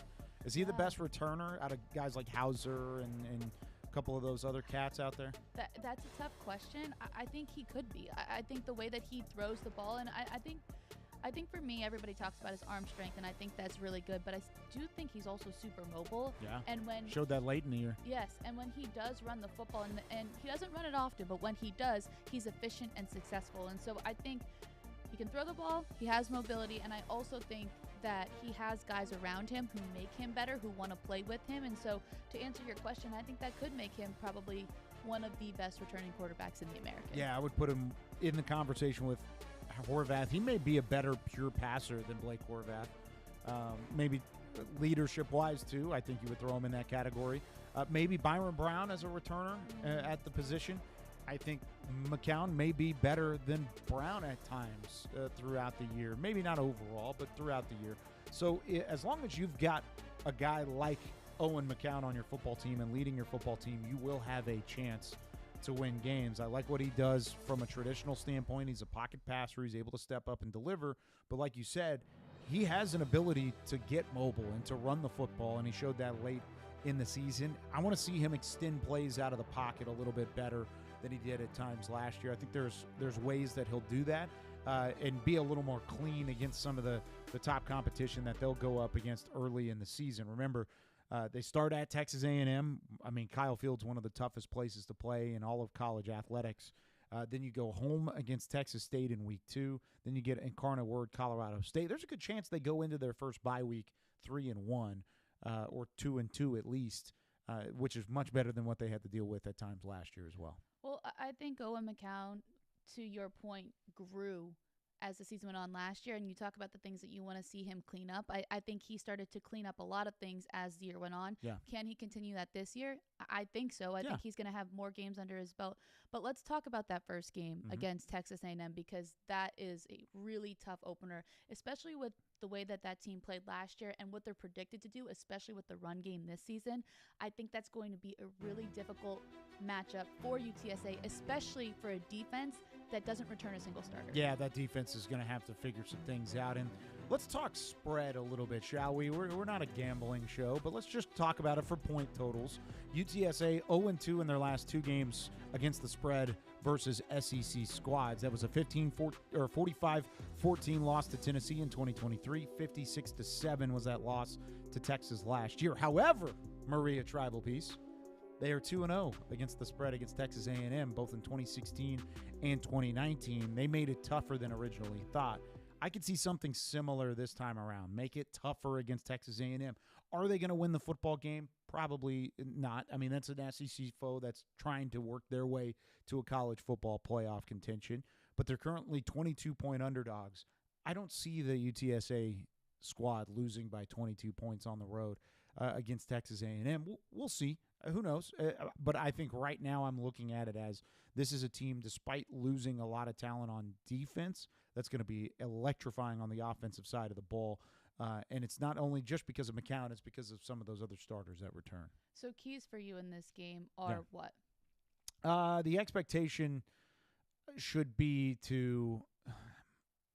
Is he the best returner out of guys like Hauser and a couple of those other cats out there? That's a tough question. I think he could be. I think the way that he throws the ball, and I think for me, everybody talks about his arm strength, and I think that's really good. But I do think he's also super mobile. Yeah. And when showed that late in the year. Yes, and when he does run the football, and he doesn't run it often, but when he does, he's efficient and successful. And so I think he can throw the ball. He has mobility, and I also think that he has guys around him who make him better, who want to play with him. And so to answer your question, I think that could make him probably one of the best returning quarterbacks in the American. Yeah, I would put him in the conversation with Horvath. He may be a better pure passer than Blake Horvath. Maybe leadership-wise, too. I think you would throw him in that category. Maybe Byron Brown as a returner at the position. I think McCown may be better than Brown at times throughout the year. Maybe not overall, but throughout the year. So as long as you've got a guy like Owen McCown on your football team and leading your football team, you will have a chance to win games. I like what he does from a traditional standpoint. He's a pocket passer. He's able to step up and deliver. But like you said, he has an ability to get mobile and to run the football, and he showed that late in the season. I want to see him extend plays out of the pocket a little bit better than he did at times last year. I think there's ways that he'll do that and be a little more clean against some of the top competition that they'll go up against early in the season. Remember, they start at Texas A&M. I mean, Kyle Field's one of the toughest places to play in all of college athletics. Then you go home against Texas State in week 2. Then you get Incarnate Word, Colorado State. There's a good chance they go into their first bye week 3-1 or 2-2 at least, which is much better than what they had to deal with at times last year as well. Well, I think Owen McCown, to your point, grew as the season went on last year, and you talk about the things that you want to see him clean up. I think he started to clean up a lot of things as the year went on. Yeah. Can he continue that this year? I think so. I think he's going to have more games under his belt. But let's talk about that first game against Texas A&M, because that is a really tough opener, especially with the way that team played last year and what they're predicted to do, especially with the run game this season. I think that's going to be a really difficult matchup for UTSA, especially for a defense that doesn't return a single starter. Yeah, that defense is going to have to figure some things out. And let's talk spread a little bit, shall we? We're not a gambling show, but let's just talk about it for point totals. UTSA 0-2 in their last 2 games against the spread versus SEC squads. That was a 45-14 loss to Tennessee in 2023. 56-7 was that loss to Texas last year. However, Maria Trivelpeice, they are 2-0 against the spread against Texas A&M, both in 2016 and 2019. They made it tougher than originally thought. I could see something similar this time around. Make it tougher against Texas A&M. Are they going to win the football game? Probably not. I mean, that's an SEC foe that's trying to work their way to a college football playoff contention, but they're currently 22-point underdogs. I don't see the UTSA squad losing by 22 points on the road against Texas A&M. We'll see. Who knows? But I think right now I'm looking at it as this is a team, despite losing a lot of talent on defense, that's going to be electrifying on the offensive side of the ball. And it's not only just because of McCown, it's because of some of those other starters that return. So keys for you in this game are what? The expectation should be to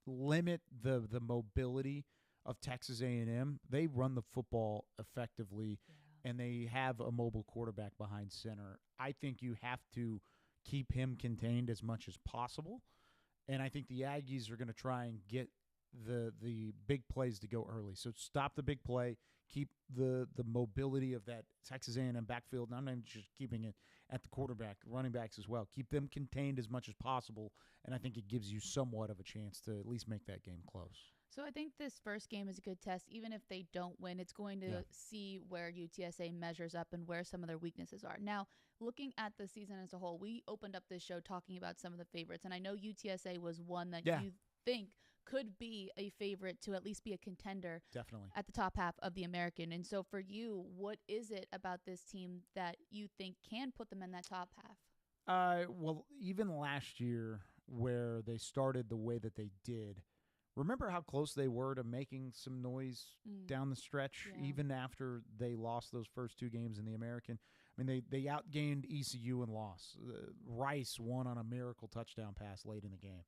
limit the mobility of Texas A&M. They run the football effectively, and they have a mobile quarterback behind center. I think you have to keep him contained as much as possible. And I think the Aggies are going to try and get the big plays to go early. So stop the big play, keep the mobility of that Texas A&M backfield. And I'm not even just keeping it at the quarterback, running backs as well. Keep them contained as much as possible, and I think it gives you somewhat of a chance to at least make that game close. So I think this first game is a good test. Even if they don't win, it's going to see where UTSA measures up and where some of their weaknesses are. Now, looking at the season as a whole, we opened up this show talking about some of the favorites, and I know UTSA was one that you think could be a favorite to at least be a contender definitely at the top half of the American. And so for you, what is it about this team that you think can put them in that top half? Well, even last year where they started the way that they did, remember how close they were to making some noise down the stretch, even after they lost those first two games in the American? I mean, they outgained ECU and lost. Rice won on a miracle touchdown pass late in the game.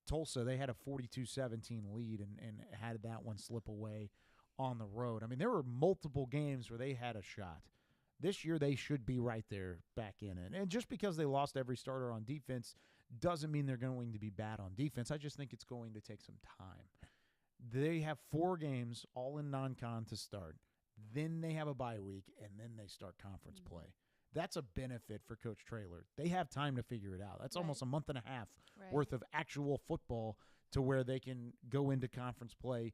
Tulsa, they had a 42-17 lead and had that one slip away on the road. I mean, there were multiple games where they had a shot. This year, they should be right there back in it. And just because they lost every starter on defense doesn't mean they're going to be bad on defense. I just think it's going to take some time. They have 4 games, all in non-con to start. Then they have a bye week, and then they start conference play. That's a benefit for Coach Traylor. They have time to figure it out. That's almost a month and a half worth of actual football to where they can go into conference play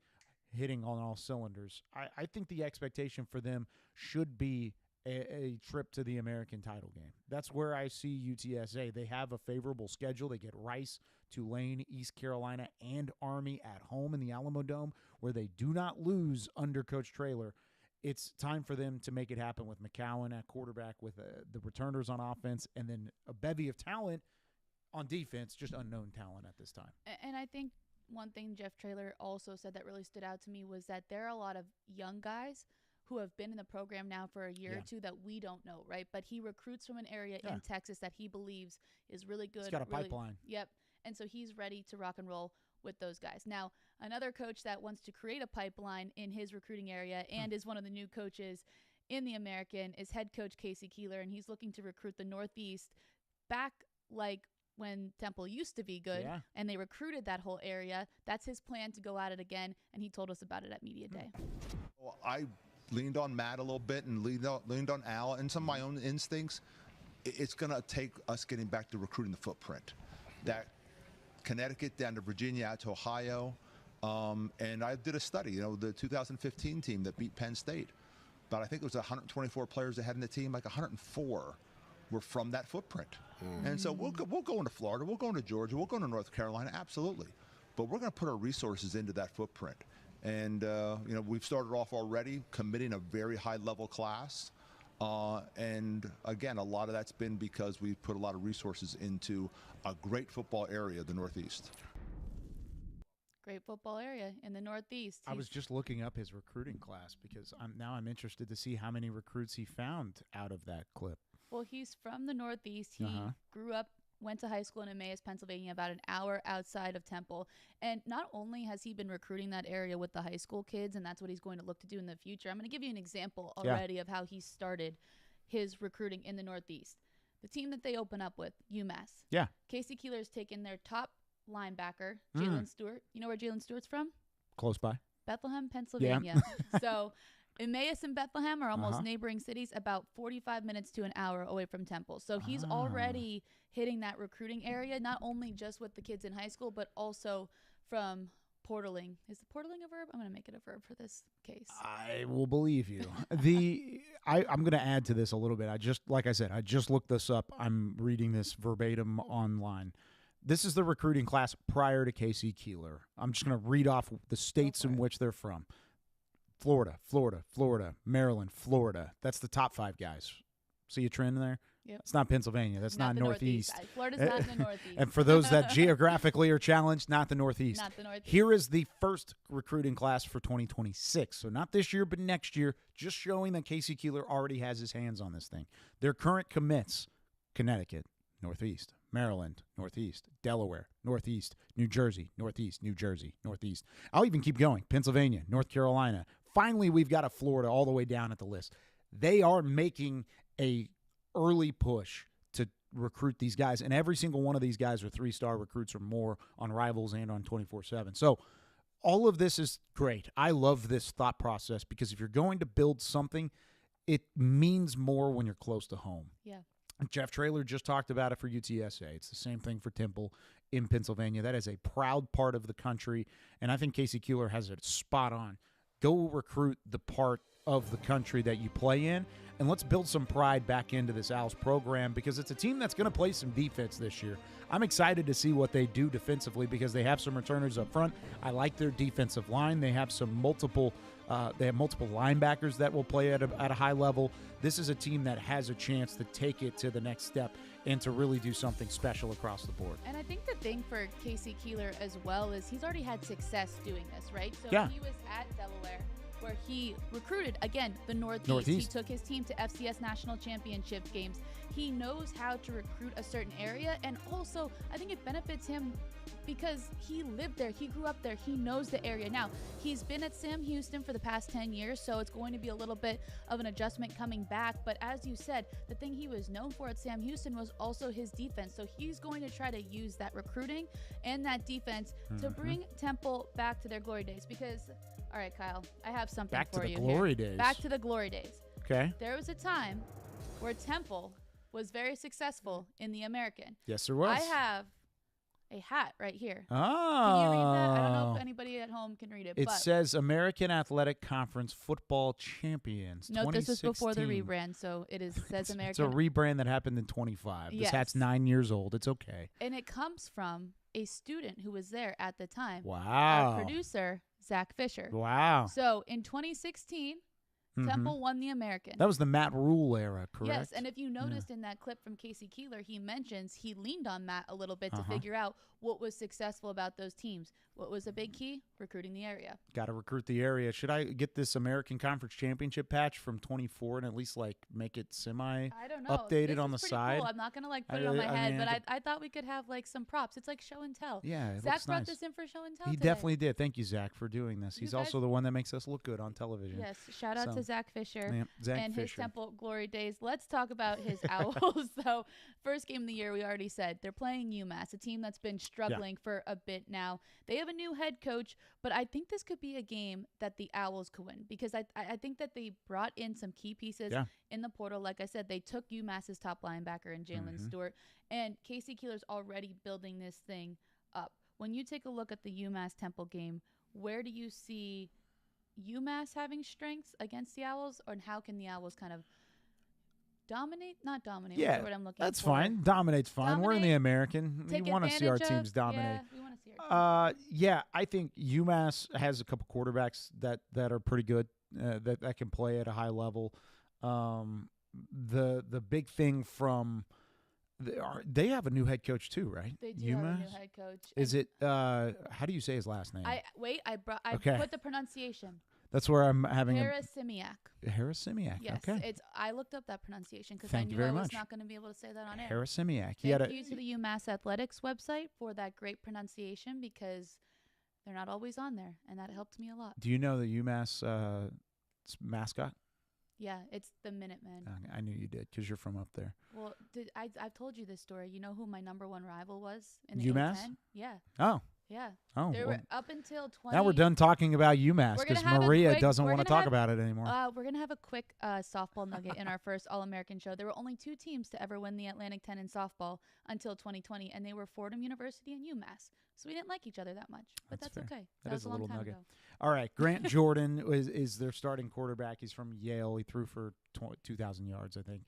hitting on all cylinders. I think the expectation for them should be a trip to the American title game. That's where I see UTSA. They have a favorable schedule. They get Rice, Tulane, East Carolina, and Army at home in the Alamo Dome, where they do not lose under Coach Traylor. It's time for them to make it happen with McCowan at quarterback, with the returners on offense, and then a bevy of talent on defense, just unknown talent at this time. And I think one thing Jeff Traylor also said that really stood out to me was that there are a lot of young guys who have been in the program now for a year or two that we don't know, right? But he recruits from an area in Texas that he believes is really good. He's got a pipeline. Yep. And so he's ready to rock and roll with those guys. Now, another coach that wants to create a pipeline in his recruiting area and is one of the new coaches in the American is head coach Casey Keeler, and he's looking to recruit the Northeast back like when Temple used to be good, and they recruited that whole area. That's his plan to go at it again, and he told us about it at Media Day. Well, I leaned on Matt a little bit and leaned on Al and some of my own instincts. It's going to take us getting back to recruiting the footprint. That Connecticut down to Virginia out to Ohio. And I did a study, the 2015 team that beat Penn State. But I think it was 124 players that had in the team, like 104 were from that footprint. And so we'll go into Florida, we'll go into Georgia, we'll go into North Carolina, absolutely. But we're going to put our resources into that footprint. And, we've started off already committing a very high-level class. And, again, a lot of that's been because we've put a lot of resources into a great football area, the Northeast. Great football area in the Northeast. I was just looking up his recruiting class because I'm interested to see how many recruits he found out of that clip. Well, he's from the Northeast. He grew up, went to high school in Emmaus, Pennsylvania, about an hour outside of Temple. And not only has he been recruiting that area with the high school kids, and that's what he's going to look to do in the future. I'm going to give you an example already of how he started his recruiting in the Northeast. The team that they open up with, UMass. Yeah. Casey Keeler's taken their top linebacker, Jalen Stewart. You know where Jalen Stewart's from? Close by. Bethlehem, Pennsylvania. So Emmaus and Bethlehem are almost neighboring cities, about 45 minutes to an hour away from Temple. So he's already hitting that recruiting area, not only just with the kids in high school, but also from portaling. Is the portaling a verb? I'm going to make it a verb for this case. I will believe you. I'm going to add to this a little bit. I just looked this up. I'm reading this verbatim online. This is the recruiting class prior to Casey Keeler. I'm just going to read off the states in which they're from. Florida, Maryland, Florida. That's the top 5 guys. See a trend there? Yep. It's not Pennsylvania. That's not Northeast. Florida's not in the Northeast. And for those that geographically are challenged, not the Northeast. Not the Northeast. Here is the first recruiting class for 2026. So not this year, but next year, just showing that Casey Keeler already has his hands on this thing. Their current commits, Connecticut, Northeast. Maryland, Northeast. Delaware, Northeast. New Jersey, Northeast. New Jersey, Northeast. I'll even keep going. Pennsylvania, North Carolina. Finally, we've got a Florida all the way down at the list. They are making a early push to recruit these guys, and every single one of these guys are 3-star recruits or more on Rivals and on 24/7. So all of this is great. I love this thought process because if you're going to build something, it means more when you're close to home. Yeah. Jeff Traylor just talked about it for UTSA. It's the same thing for Temple in Pennsylvania. That is a proud part of the country, and I think Casey Keeler has it spot on. Go recruit the part of the country that you play in, and let's build some pride back into this Owls program because it's a team that's going to play some defense this year. I'm excited to see what they do defensively because they have some returners up front. I like their defensive line. They have some multiple linebackers that will play at a high level. This is a team that has a chance to take it to the next step and to really do something special across the board. And I think the thing for Casey Keeler as well is he's already had success doing this, right? So Yeah. he was at Delaware where he recruited, again, the Northeast. He took his team to FCS National Championship games. He knows how to recruit a certain area, and also I think it benefits him because he lived there. He grew up there. He knows the area. Now, he's been at Sam Houston for the past 10 years, so it's going to be a little bit of an adjustment coming back. But as you said, the thing he was known for at Sam Houston was also his defense. So he's going to try to use that recruiting and that defense to bring Temple back to their glory days. Because, all right, Kyle, I have something Back for to the you glory here. days. Back to the glory days. Okay. There was a time where Temple was very successful in the American. Yes, there was. I have a hat right here. Oh. Can you read that? I don't know if anybody at home can read it. It but says American Athletic Conference Football Champions. note this was before the 2016. rebrand, so it says It's American. a rebrand that happened in 25. This Yes. hat's 9 years old. It's okay. And it comes from a student who was there at the time. Wow. Our producer, Zach Fisher. Wow. So in 2016, Temple won the American. That was the Matt Rule era, correct? Yes, and if you noticed in that clip from Casey Keeler, he mentions he leaned on Matt a little bit to figure out what was successful about those teams. What was a big key? Recruiting the area. Got to recruit the area. Should I get this American Conference Championship patch from 24 and at least make it I don't know. updated This on is the pretty side? Cool. I'm not gonna put it on my I head, mean, but I thought we could have some props. It's like show and tell. Yeah, it Zach looks brought nice. this in for show and tell. He today. definitely did. Thank you, Zach, for doing this. He's guys- also the one that makes us look good on television. Yes, shout out to Zach Fisher Yep, Zach and his Fisher. Temple glory days. Let's talk about his Owls. So, first game of the year, we already said they're playing UMass, a team that's been struggling for a bit now. They have a new head coach, but I think this could be a game that the Owls could win because I think that they brought in some key pieces in the portal. Like I said, they took UMass's top linebacker in Jalen Stewart, and Casey Keeler's already building this thing up. When you take a look at the UMass Temple game, where do you see UMass having strengths against the Owls, and how can the Owls kind of dominate? Not dominate. What's the word I'm looking that's for? fine. Dominate's fine. We're in the Dominate. American. We Take want to see our advantage of- teams dominate. Yeah, we want to see our teams. Yeah, I think UMass has a couple quarterbacks that are pretty good that can play at a high level. The big thing from they have a new head coach too, right? They do have a new UMass? head coach. Is it how do you say his last name? I Okay. put the pronunciation. That's where I'm having Harris-Simiak. Harris-Simiak. Yes, Okay. I looked up that pronunciation because I Thank you knew I very was much. not going to be able to say that on air. Harris-Simiak. Thank you to the UMass Athletics website for that great pronunciation because they're not always on there, and that helped me a lot. Do you know the UMass mascot? Yeah, it's the Minutemen. I knew you did because you're from up there. Well, I've told you this story. You know who my number one rival was in the UMass? A10? Yeah, Oh. yeah. Oh. There well, were up until 20. now we're done talking about UMass We're because gonna have a Maria quick- doesn't we're want to gonna talk have- about it anymore. We're going to have a quick softball nugget in our first All-American show. There were only 2 teams to ever win the Atlantic 10 in softball until 2020, and they were Fordham University and UMass. So we didn't like each other that much, but that's fair. okay. That That is was a a long little time nugget. ago. All right, Grant Jordan is their starting quarterback. He's from Yale. He threw for 2,000 yards, I think,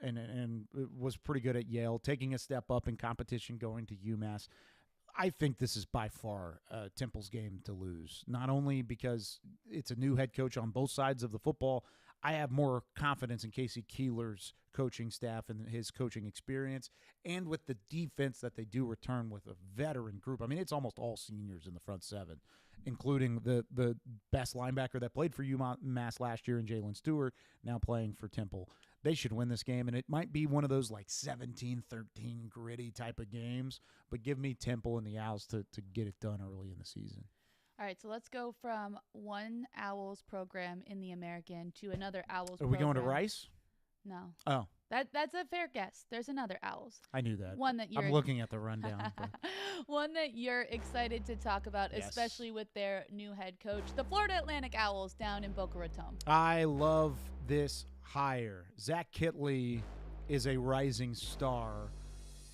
and was pretty good at Yale. Taking a step up in competition, going to UMass. I think this is by far Temple's game to lose. Not only because it's a new head coach on both sides of the football. I have more confidence in Casey Keeler's coaching staff and his coaching experience, and with the defense that they do return with a veteran group. I mean, it's almost all seniors in the front seven, including the best linebacker that played for UMass last year in Jalen Stewart, now playing for Temple. They should win this game, and it might be one of those 17-13 gritty type of games, but give me Temple and the Owls to get it done early in the season. All right, so let's go from one Owls program in the American to another Owls Are program. we going to Rice? No. Oh. That's a fair guess. There's another Owls. I knew that. One that you're I'm looking at the rundown. But. One that you're excited to talk about, Yes. especially with their new head coach, the Florida Atlantic Owls down in Boca Raton. I love this hire. Zach Kittley is a rising star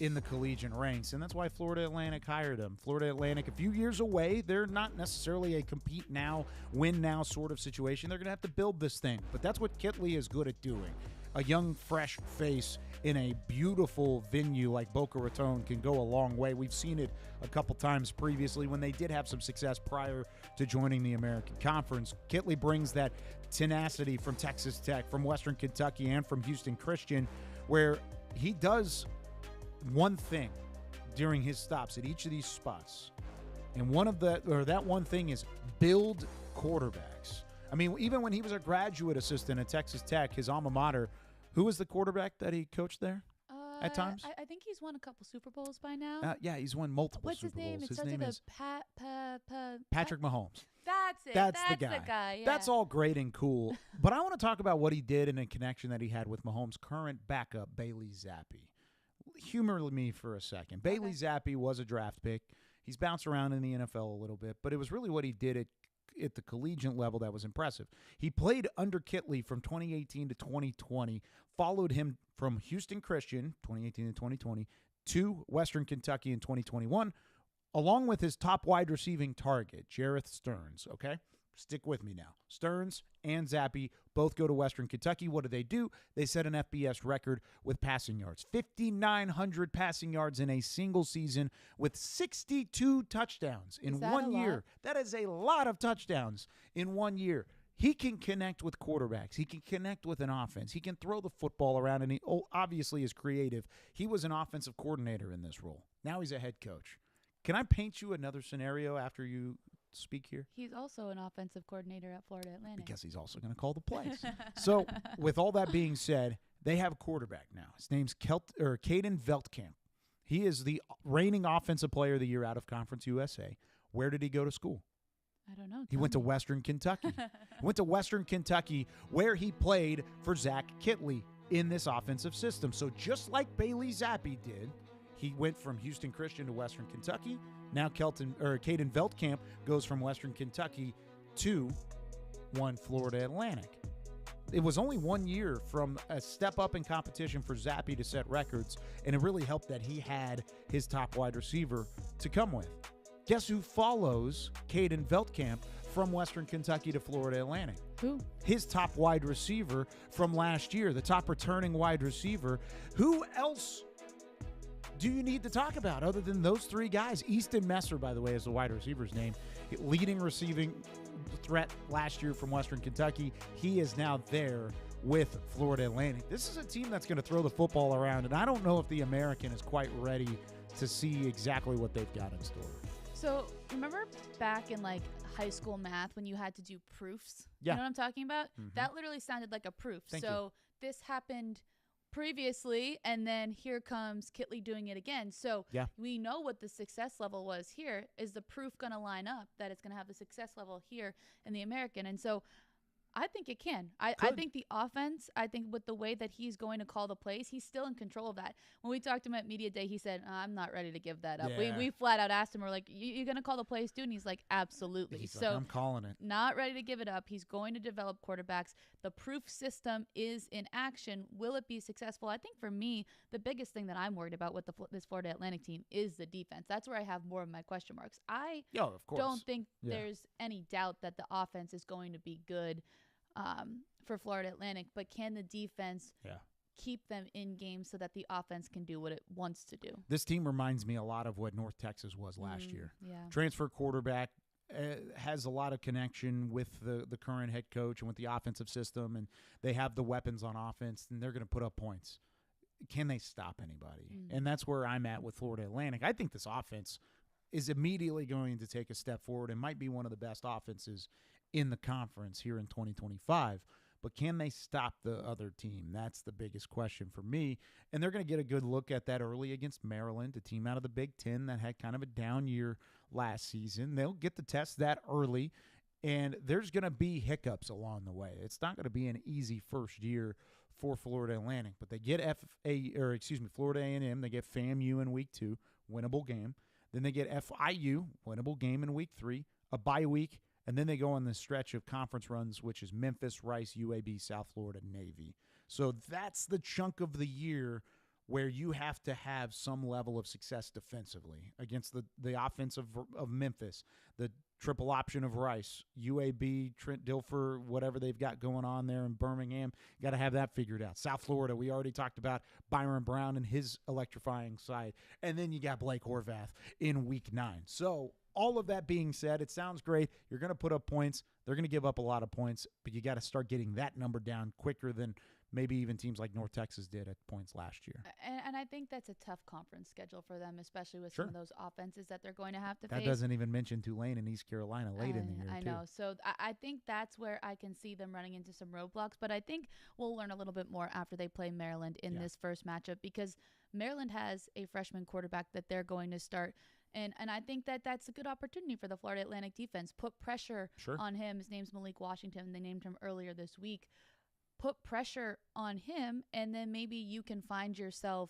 in the collegiate ranks, and that's why Florida Atlantic hired him. Florida Atlantic, a few years away, they're not necessarily a compete now, win now sort of situation. They're going to have to build this thing, but that's what Kittley is good at doing. A young, fresh face in a beautiful venue like Boca Raton can go a long way. We've seen it a couple times previously when they did have some success prior to joining the American Conference. Kittley brings that tenacity from Texas Tech, from Western Kentucky, and from Houston Christian, where he does one thing during his stops at each of these spots. And that one thing is build quarterbacks. I mean, even when he was a graduate assistant at Texas Tech, his alma mater, who was the quarterback that he coached there at times? I think he's won a couple Super Bowls by now. Yeah, he's won multiple What's Super his name? Bowls. It starts with a Patrick Mahomes. That's it. That's the guy. Yeah. That's all great and cool. But I want to talk about what he did and a connection that he had with Mahomes' current backup, Bailey Zappi. Humor me for a second. Bailey Zappi was a draft pick. He's bounced around in the NFL a little bit, but it was really what he did at the collegiate level that was impressive. He played under Kittley from 2018 to 2020, followed him from Houston Christian, 2018 to 2020, to Western Kentucky in 2021, along with his top wide receiving target, Jareth Stearns, okay? Stick with me now. Stearns and Zappi both go to Western Kentucky. What do? They set an FBS record with passing yards. 5,900 passing yards in a single season with 62 touchdowns in 1 year. That is a lot of touchdowns in 1 year. He can connect with quarterbacks. He can connect with an offense. He can throw the football around, and he obviously is creative. He was an offensive coordinator in this role. Now he's a head coach. Can I paint you another scenario after you speak here? He's also an offensive coordinator at Florida Atlantic. Because he's also going to call the plays. So, with all that being said, they have a quarterback now. His name's Caden Veldkamp. He is the reigning offensive player of the year out of Conference USA. Where did he go to school? I don't know. He went to Western Kentucky. He went to Western Kentucky, where he played for Zach Kittley in this offensive system. So, just like Bailey Zappi did, he went from Houston Christian to Western Kentucky. Now Caden Veldkamp goes from Western Kentucky to Florida Atlantic. It was only 1 year from a step up in competition for Zappi to set records, and it really helped that he had his top wide receiver to come with. Guess who follows Caden Veldkamp from Western Kentucky to Florida Atlantic? Who? His top wide receiver from last year, the top returning wide receiver. Who else do you need to talk about other than those three guys? Easton Messer, by the way, is the wide receiver's name. Leading receiving threat last year from Western Kentucky. He is now there with Florida Atlantic. This is a team that's going to throw the football around, and I don't know if the American is quite ready to see exactly what they've got in store. So, remember back in high school math when you had to do proofs? Yeah. You know what I'm talking about? Mm-hmm. That literally sounded like a proof. Thank you. This happened previously, and then here comes Kittley doing it again. So we know what the success level was here. Is the proof going to line up that it's going to have the success level here in the American? And so I think it can. I think the offense, with the way that he's going to call the plays, he's still in control of that. When we talked to him at Media Day, he said, I'm not ready to give that up. Yeah. We flat out asked him, we're like, you going to call the plays, dude? And he's like, absolutely. He's so like, I'm calling it. Not ready to give it up. He's going to develop quarterbacks. The proof system is in action. Will it be successful? I think for me, the biggest thing that I'm worried about with this Florida Atlantic team is the defense. That's where I have more of my question marks. I of course. don't think there's any doubt that the offense is going to be good for Florida Atlantic, but can the defense keep them in games so that the offense can do what it wants to do? This team reminds me a lot of what North Texas was last year. Yeah. Transfer quarterback, has a lot of connection with the current head coach and with the offensive system, and they have the weapons on offense, and they're going to put up points. Can they stop anybody? And that's where I'm at with Florida Atlantic. I think this offense is immediately going to take a step forward and might be one of the best offenses in the conference here in 2025. But can they stop the other team? That's the biggest question for me. And they're going to get a good look at that early against Maryland, a team out of the Big Ten that had kind of a down year last season. They'll get to test that early, and there's going to be hiccups along the way. It's not going to be an easy first year for Florida Atlantic, but they get Florida A&M. They get FAMU in week 2, winnable game. Then they get FIU, winnable game in week 3, a bye week, and then they go on this stretch of conference runs, which is Memphis, Rice, UAB, South Florida, Navy. So that's the chunk of the year where you have to have some level of success defensively against the offense of Memphis, the triple option of Rice, UAB, Trent Dilfer, whatever they've got going on there in Birmingham. Got to have that figured out. South Florida, we already talked about Byron Brown and his electrifying side. And then you got Blake Horvath in week 9. So all of that being said, it sounds great. You're going to put up points. They're going to give up a lot of points, but you got to start getting that number down quicker than maybe even teams like North Texas did at points last year. And I think that's a tough conference schedule for them, especially with some of those offenses that they're going to have to face. That doesn't even mention Tulane and East Carolina late in the year, I know. So I think that's where I can see them running into some roadblocks. But I think we'll learn a little bit more after they play Maryland in this first matchup, because Maryland has a freshman quarterback that they're going to start. And I think that's a good opportunity for the Florida Atlantic defense. Put pressure on him. His name's Malik Washington. They named him earlier this week. Put pressure on him, and then maybe you can find yourself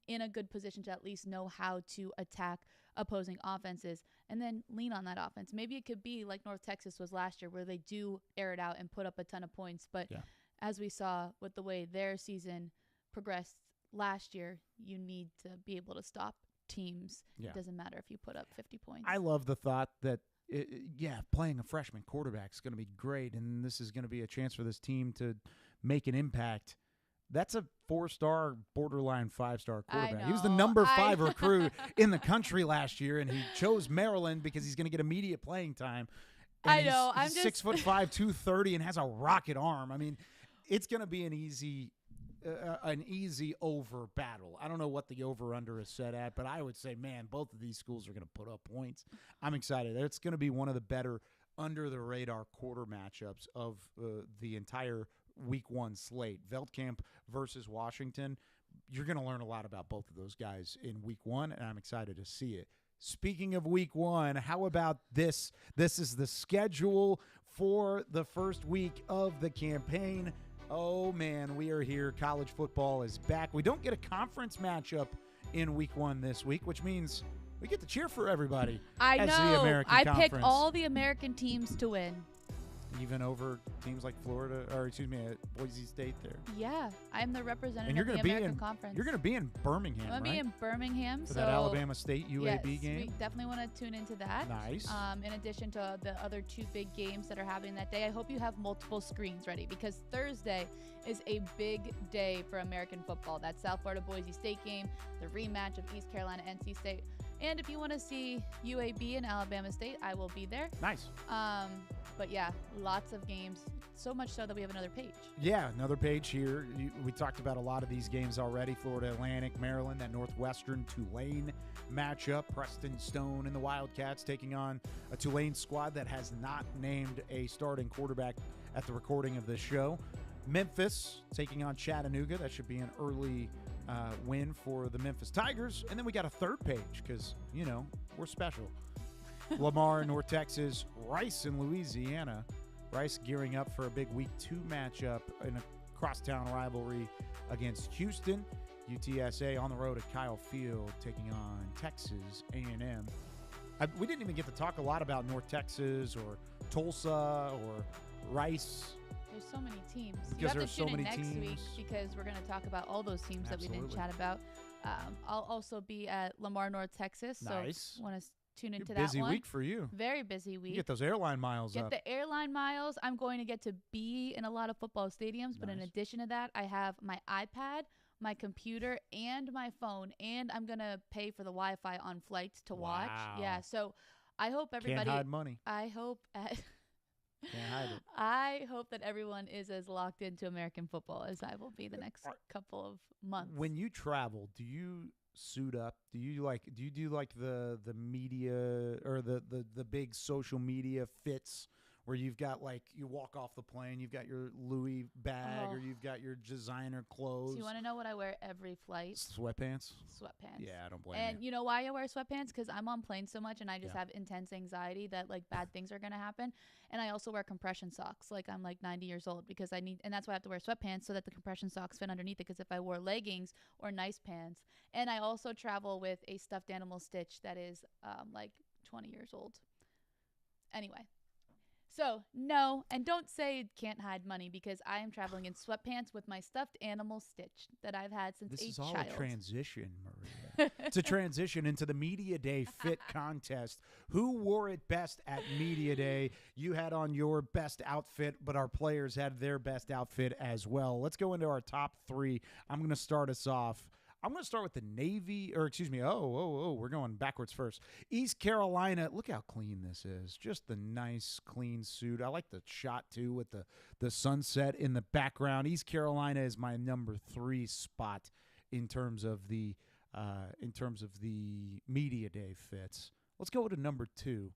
in a good position to at least know how to attack opposing offenses and then lean on that offense. Maybe it could be like North Texas was last year, where they do air it out and put up a ton of points. But as we saw with the way their season progressed last year, you need to be able to stop teams. It doesn't matter if you put up 50 points. I love the thought that, playing a freshman quarterback is going to be great, and this is going to be a chance for this team to make an impact. That's a 4-star, borderline 5-star quarterback. He was the number 5 recruit in the country last year, and he chose Maryland because he's going to get immediate playing time. And he's 6'5", 230, and has a rocket arm. I mean, it's going to be an easy over battle. I don't know what the over-under is set at, but I would say, man, both of these schools are going to put up points. I'm excited. It's going to be one of the better under-the-radar quarter matchups of the entire Week 1 slate. Veldkamp versus Washington. You're going to learn a lot about both of those guys in Week 1, and I'm excited to see it. Speaking of Week 1, how about this? This is the schedule for the first week of the campaign. Oh, man, we are here. College football is back. We don't get a conference matchup in Week 1 this week, which means we get to cheer for everybody. I as know. The American I Conference. pick all the American teams to win. Even over teams like Florida, Boise State there. Yeah, I'm the representative of the American Conference. You're going to be in Birmingham, I'm going to be in Birmingham. For that Alabama State UAB game? We definitely want to tune into that. Nice. In addition to the other 2 big games that are happening that day, I hope you have multiple screens ready, because Thursday is a big day for American football. That South Florida Boise State game, the rematch of East Carolina NC State. And if you want to see UAB and Alabama State, I will be there. Nice. But yeah, lots of games. So much so that we have another page. Yeah, another page here. We talked about a lot of these games already. Florida Atlantic, Maryland, that Northwestern Tulane matchup. Preston Stone and the Wildcats taking on a Tulane squad that has not named a starting quarterback at the recording of this show. Memphis taking on Chattanooga. That should be an early win for the Memphis Tigers. And then we got a third page because, we're special. Lamar, North Texas, Rice in Louisiana. Rice gearing up for a big Week 2 matchup in a crosstown rivalry against Houston. UTSA on the road at Kyle Field taking on Texas A&M. We didn't even get to talk a lot about North Texas or Tulsa or Rice. There's so many teams. Because you have there's to tune so many in next teams. week, because we're going to talk about all those teams that we didn't chat about. I'll also be at Lamar, North Texas. Nice. So want to tune into that one. Busy week for you. Very busy week. You get those airline miles up. Get the airline miles. I'm going to get to be in a lot of football stadiums. But in addition to that, I have my iPad, my computer, and my phone. And I'm going to pay for the Wi-Fi on flights to watch. Yeah, so I hope everybody. Can't hide money. I hope. Can't hide it. I hope that everyone is as locked into American football as I will be the next couple of months. When you travel, do you suit up? Do you do like the media or the big social media fits where you've got like you walk off the plane, you've got your Louis bag or you've got your designer clothes. Do you want to know what I wear every flight? Sweatpants? Sweatpants. Yeah, I don't blame And you. you know why I wear sweatpants? Because I'm on planes so much and I just have intense anxiety that like bad things are going to happen. And I also wear compression socks. Like I'm like 90 years old because I need, and that's why I have to wear sweatpants so that the compression socks fit underneath it. Because if I wore leggings or nice pants, and I also travel with a stuffed animal Stitch that is like 20 years old. Anyway. So, no, and don't say can't hide money because I am traveling in sweatpants with my stuffed animal Stitch that I've had since This a is all child. a transition, Maria. It's a transition into the Media Day Fit Contest. Who wore it best at Media Day? You had on your best outfit, but our players had their best outfit as well. Let's go into our top 3. I'm going to start us off. I'm going to start with the Navy, or excuse me, we're going backwards first. East Carolina, look how clean this is. Just the nice, clean suit. I like the shot, too, with the sunset in the background. East Carolina is my number 3 spot in terms of the Media Day fits. Let's go to number 2.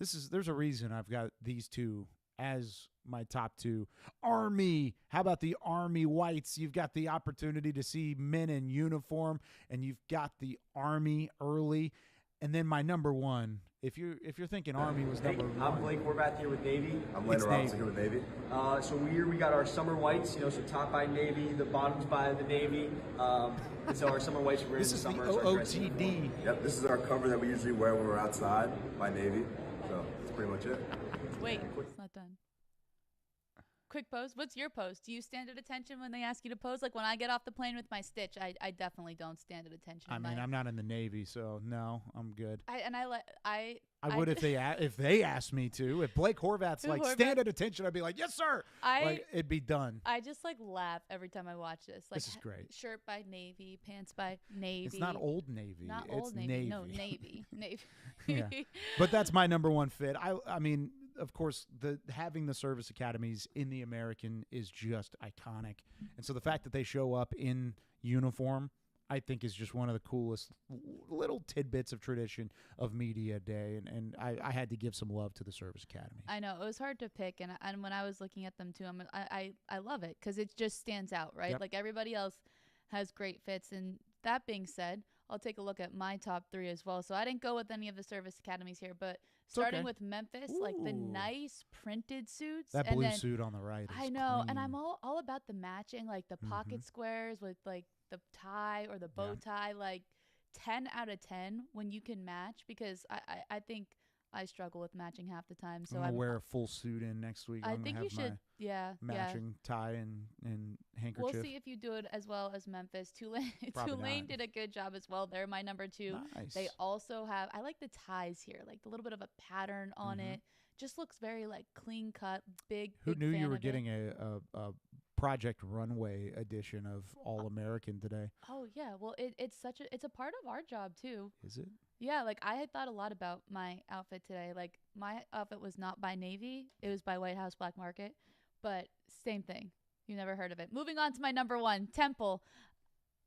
There's a reason I've got these two as my top 2. Army. How about the Army whites? You've got the opportunity to see men in uniform, and you've got the Army early. And then my number 1, if you're thinking Army was number 1. I'm Blake Horvath here with Navy. I'm Landon Robinson here with Navy. So we got our summer whites, so top by Navy, the bottoms by the Navy. And so our summer whites we're wearing This in is the summer. the OOTD. Yep, this is our cover that we usually wear when we're outside by Navy. So that's pretty much it. Wait, it's not done. Quick pose. What's your pose? Do you stand at attention when they ask you to pose? Like when I get off the plane with my Stitch, I definitely don't stand at attention. I mean, I'm not in the Navy, so no, I'm good. I would if they asked me to. If Blake Horvath's like stand at attention, I'd be like, yes, sir. It'd be done. I just like laugh every time I watch this. Like, this is great. Shirt by Navy, pants by Navy. It's not Old Navy. Not it's Old Navy. No, Navy. Navy. Yeah. But that's my number 1 fit. I mean, of course, having the service academies in the American is just iconic. And so the fact that they show up in uniform, I think is just one of the coolest little tidbits of tradition of Media Day. And I had to give some love to the Service Academy. I know. It was hard to pick. And when I was looking at them, too, I love it because it just stands out, right? Yep. Like everybody else has great fits. And that being said, I'll take a look at my top 3 as well. So I didn't go with any of the service academies here, but starting with Memphis, like the nice printed suits. That blue suit on the right is I know. clean. And I'm all about the matching, like the pocket squares with like the tie or the bow tie, like 10 out of 10 when you can match, because I think I struggle with matching half the time. So I'm going to wear a full suit in next week. I think you should, matching tie and handkerchief. We'll see if you do it as well as Memphis. Tulane did a good job as well. They're my number 2. Nice. They also have, I like the ties here, like a little bit of a pattern on it. Just looks very like clean cut, big. Who big knew fan you were of getting it. a Project Runway edition of All American today? Oh yeah, well it's a part of our job too. Is it? Yeah, like I had thought a lot about my outfit today. Like my outfit was not by Navy, it was by White House Black Market, but same thing. You never heard of it. Moving on to my number 1, Temple.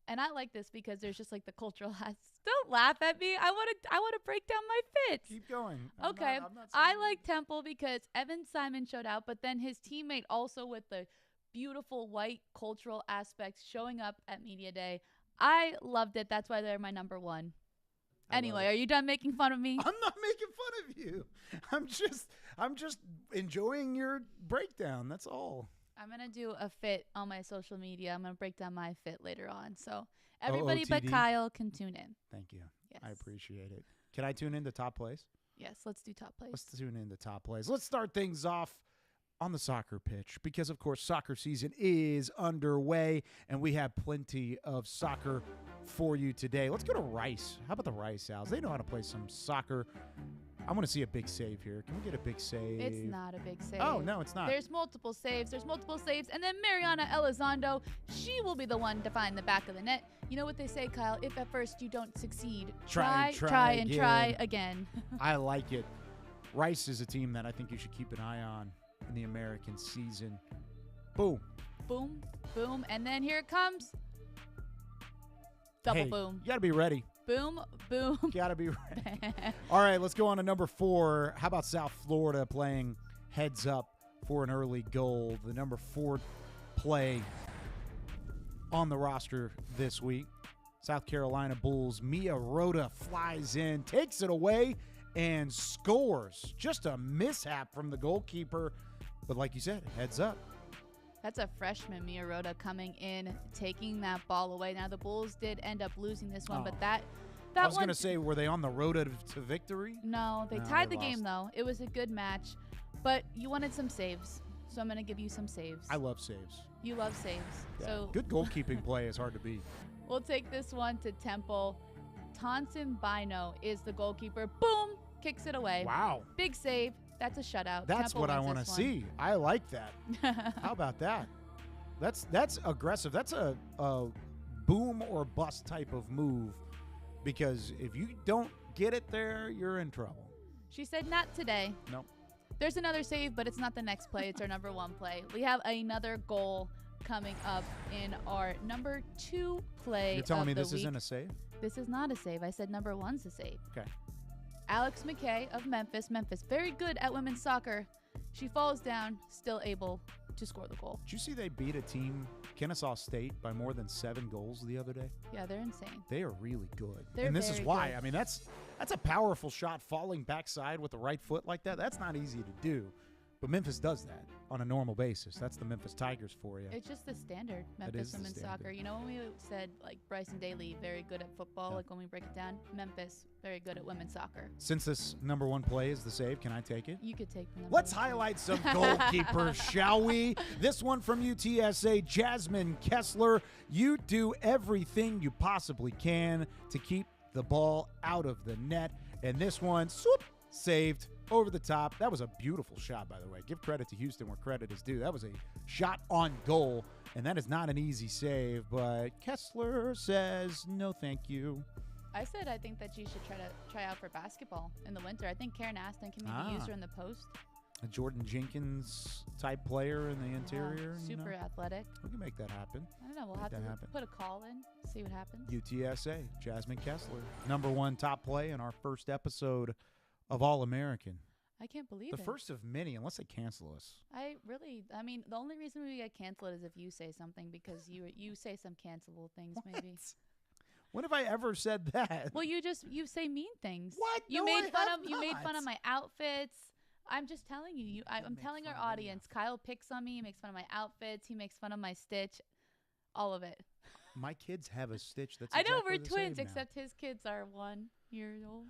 And I like this because there's just like the cultural Don't laugh at me. I want to break down my fits. Keep going. Okay. I'm not I like Temple because Evan Simon showed out, but then his teammate also with the beautiful white cultural aspects showing up at Media Day. I loved it. That's why they're my number 1. Anyway, are you done making fun of me? I'm not making fun of you. I'm just enjoying your breakdown. That's all. I'm going to do a fit on my social media. I'm going to break down my fit later on. So everybody but OOTD? Kyle can tune in. Thank you. Yes. I appreciate it. Can I tune in to top place? Yes, let's do top place. Let's tune in to top plays. Let's start things off on the soccer pitch because, of course, soccer season is underway, and we have plenty of soccer for you today. Let's go to Rice. How about the Rice Owls? They know how to play some soccer. I want to see a big save here. Can we get a big save? It's not a big save. Oh, no, it's not. There's multiple saves. And then Mariana Elizondo, she will be the one to find the back of the net. You know what they say, Kyle? If at first you don't succeed, try again. I like it. Rice is a team that I think you should keep an eye on in the American season. Boom. Boom, boom, and then here it comes. Double boom. You got to be ready. Boom, boom. Got to be ready. All right, let's go on to number 4. How about South Florida playing heads up for an early goal. The number 4 play on the roster this week. South Carolina Bulls. Mia Rhoda flies in, takes it away, and scores. Just a mishap from the goalkeeper. But like you said, heads up. That's a freshman, Mia Rhoda, coming in, taking that ball away. Now, the Bulls did end up losing this one, but that I was going to say, were they on the road to victory? No, they tied the game, though. It was a good match, but you wanted some saves, so I'm going to give you some saves. I love saves. You love saves. Yeah. So Good goalkeeping play is hard to beat. We'll take this one to Temple. Tonson Bino is the goalkeeper. Boom! Kicks it away. Wow. Big save. That's a shutout. That's Temple what I wins want this to one. see. I like that. How about that? That's aggressive. That's a boom or bust type of move, because if you don't get it there, you're in trouble. She said not today. Nope. There's another save, but it's not the next play. It's our number 1 play. We have another goal coming up in our number 2 play. You're telling me the this week. isn't a save? This is not a save. I said number 1's a save. Okay. Alex McKay of Memphis. Memphis, very good at women's soccer. She falls down, still able to score the goal. Did you see they beat a team, Kennesaw State, by more than 7 goals the other day? Yeah, they're insane. They are really good. They're this is very why. good. I mean, that's a powerful shot, falling backside with the right foot like that. That's not easy to do. But Memphis does that on a normal basis. That's the Memphis Tigers for you. It's just the standard That Memphis is the women's standard. soccer. You know, when we said like Bryson Daly, very good at football, Yeah. like when we break it down, Memphis, very good at women's soccer. Since this number 1 play is the save, can I take it? You could take the number Let's 1 play. highlight some goalkeepers, shall we? This one from UTSA, Jasmine Kessler. You do everything you possibly can to keep the ball out of the net. And this one, swoop, saved over the top. That was a beautiful shot, by the way. Give credit to Houston where credit is due. That was a shot on goal, and that is not an easy save. But Kessler says, no thank you. I said I think that she should try out for basketball in the winter. I think Karen Aston can maybe use her in the post. A Jordan Jenkins type player in the interior. Yeah, super athletic. We can make that happen. I don't know. We'll have to put a call in, see what happens. UTSA, Jasmine Kessler. Number 1 top play in our first episode of All-American. I can't believe it. The first of many, unless they cancel us. I mean, the only reason we get canceled is if you say something, because you say some cancelable things, maybe. When have I ever said that? Well, you say mean things. What? You No, made I fun have of you made fun not. of my outfits. I'm just telling you. I'm telling our audience. Kyle picks on me. He makes fun of my outfits. He makes fun of my stitch. All of it. My kids have a stitch that's I know exactly we're the twins, same now. except his kids are 1 year old.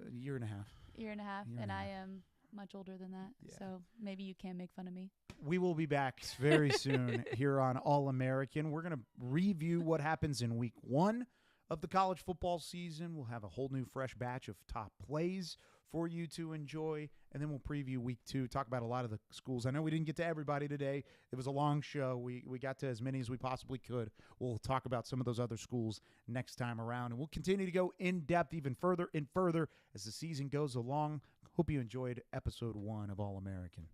A year and a half. Year and a half, Year and and a I half. am much older than that. Yeah. So maybe you can make fun of me. We will be back very soon here on All-American. We're going to review what happens in week 1 of the college football season. We'll have a whole new fresh batch of top plays for you to enjoy, and then we'll preview week 2, talk about a lot of the schools. I know we didn't get to everybody today. It was a long show. We got to as many as we possibly could. We'll talk about some of those other schools next time around, and we'll continue to go in depth even further and further as the season goes along. Hope you enjoyed episode 1 of All-American.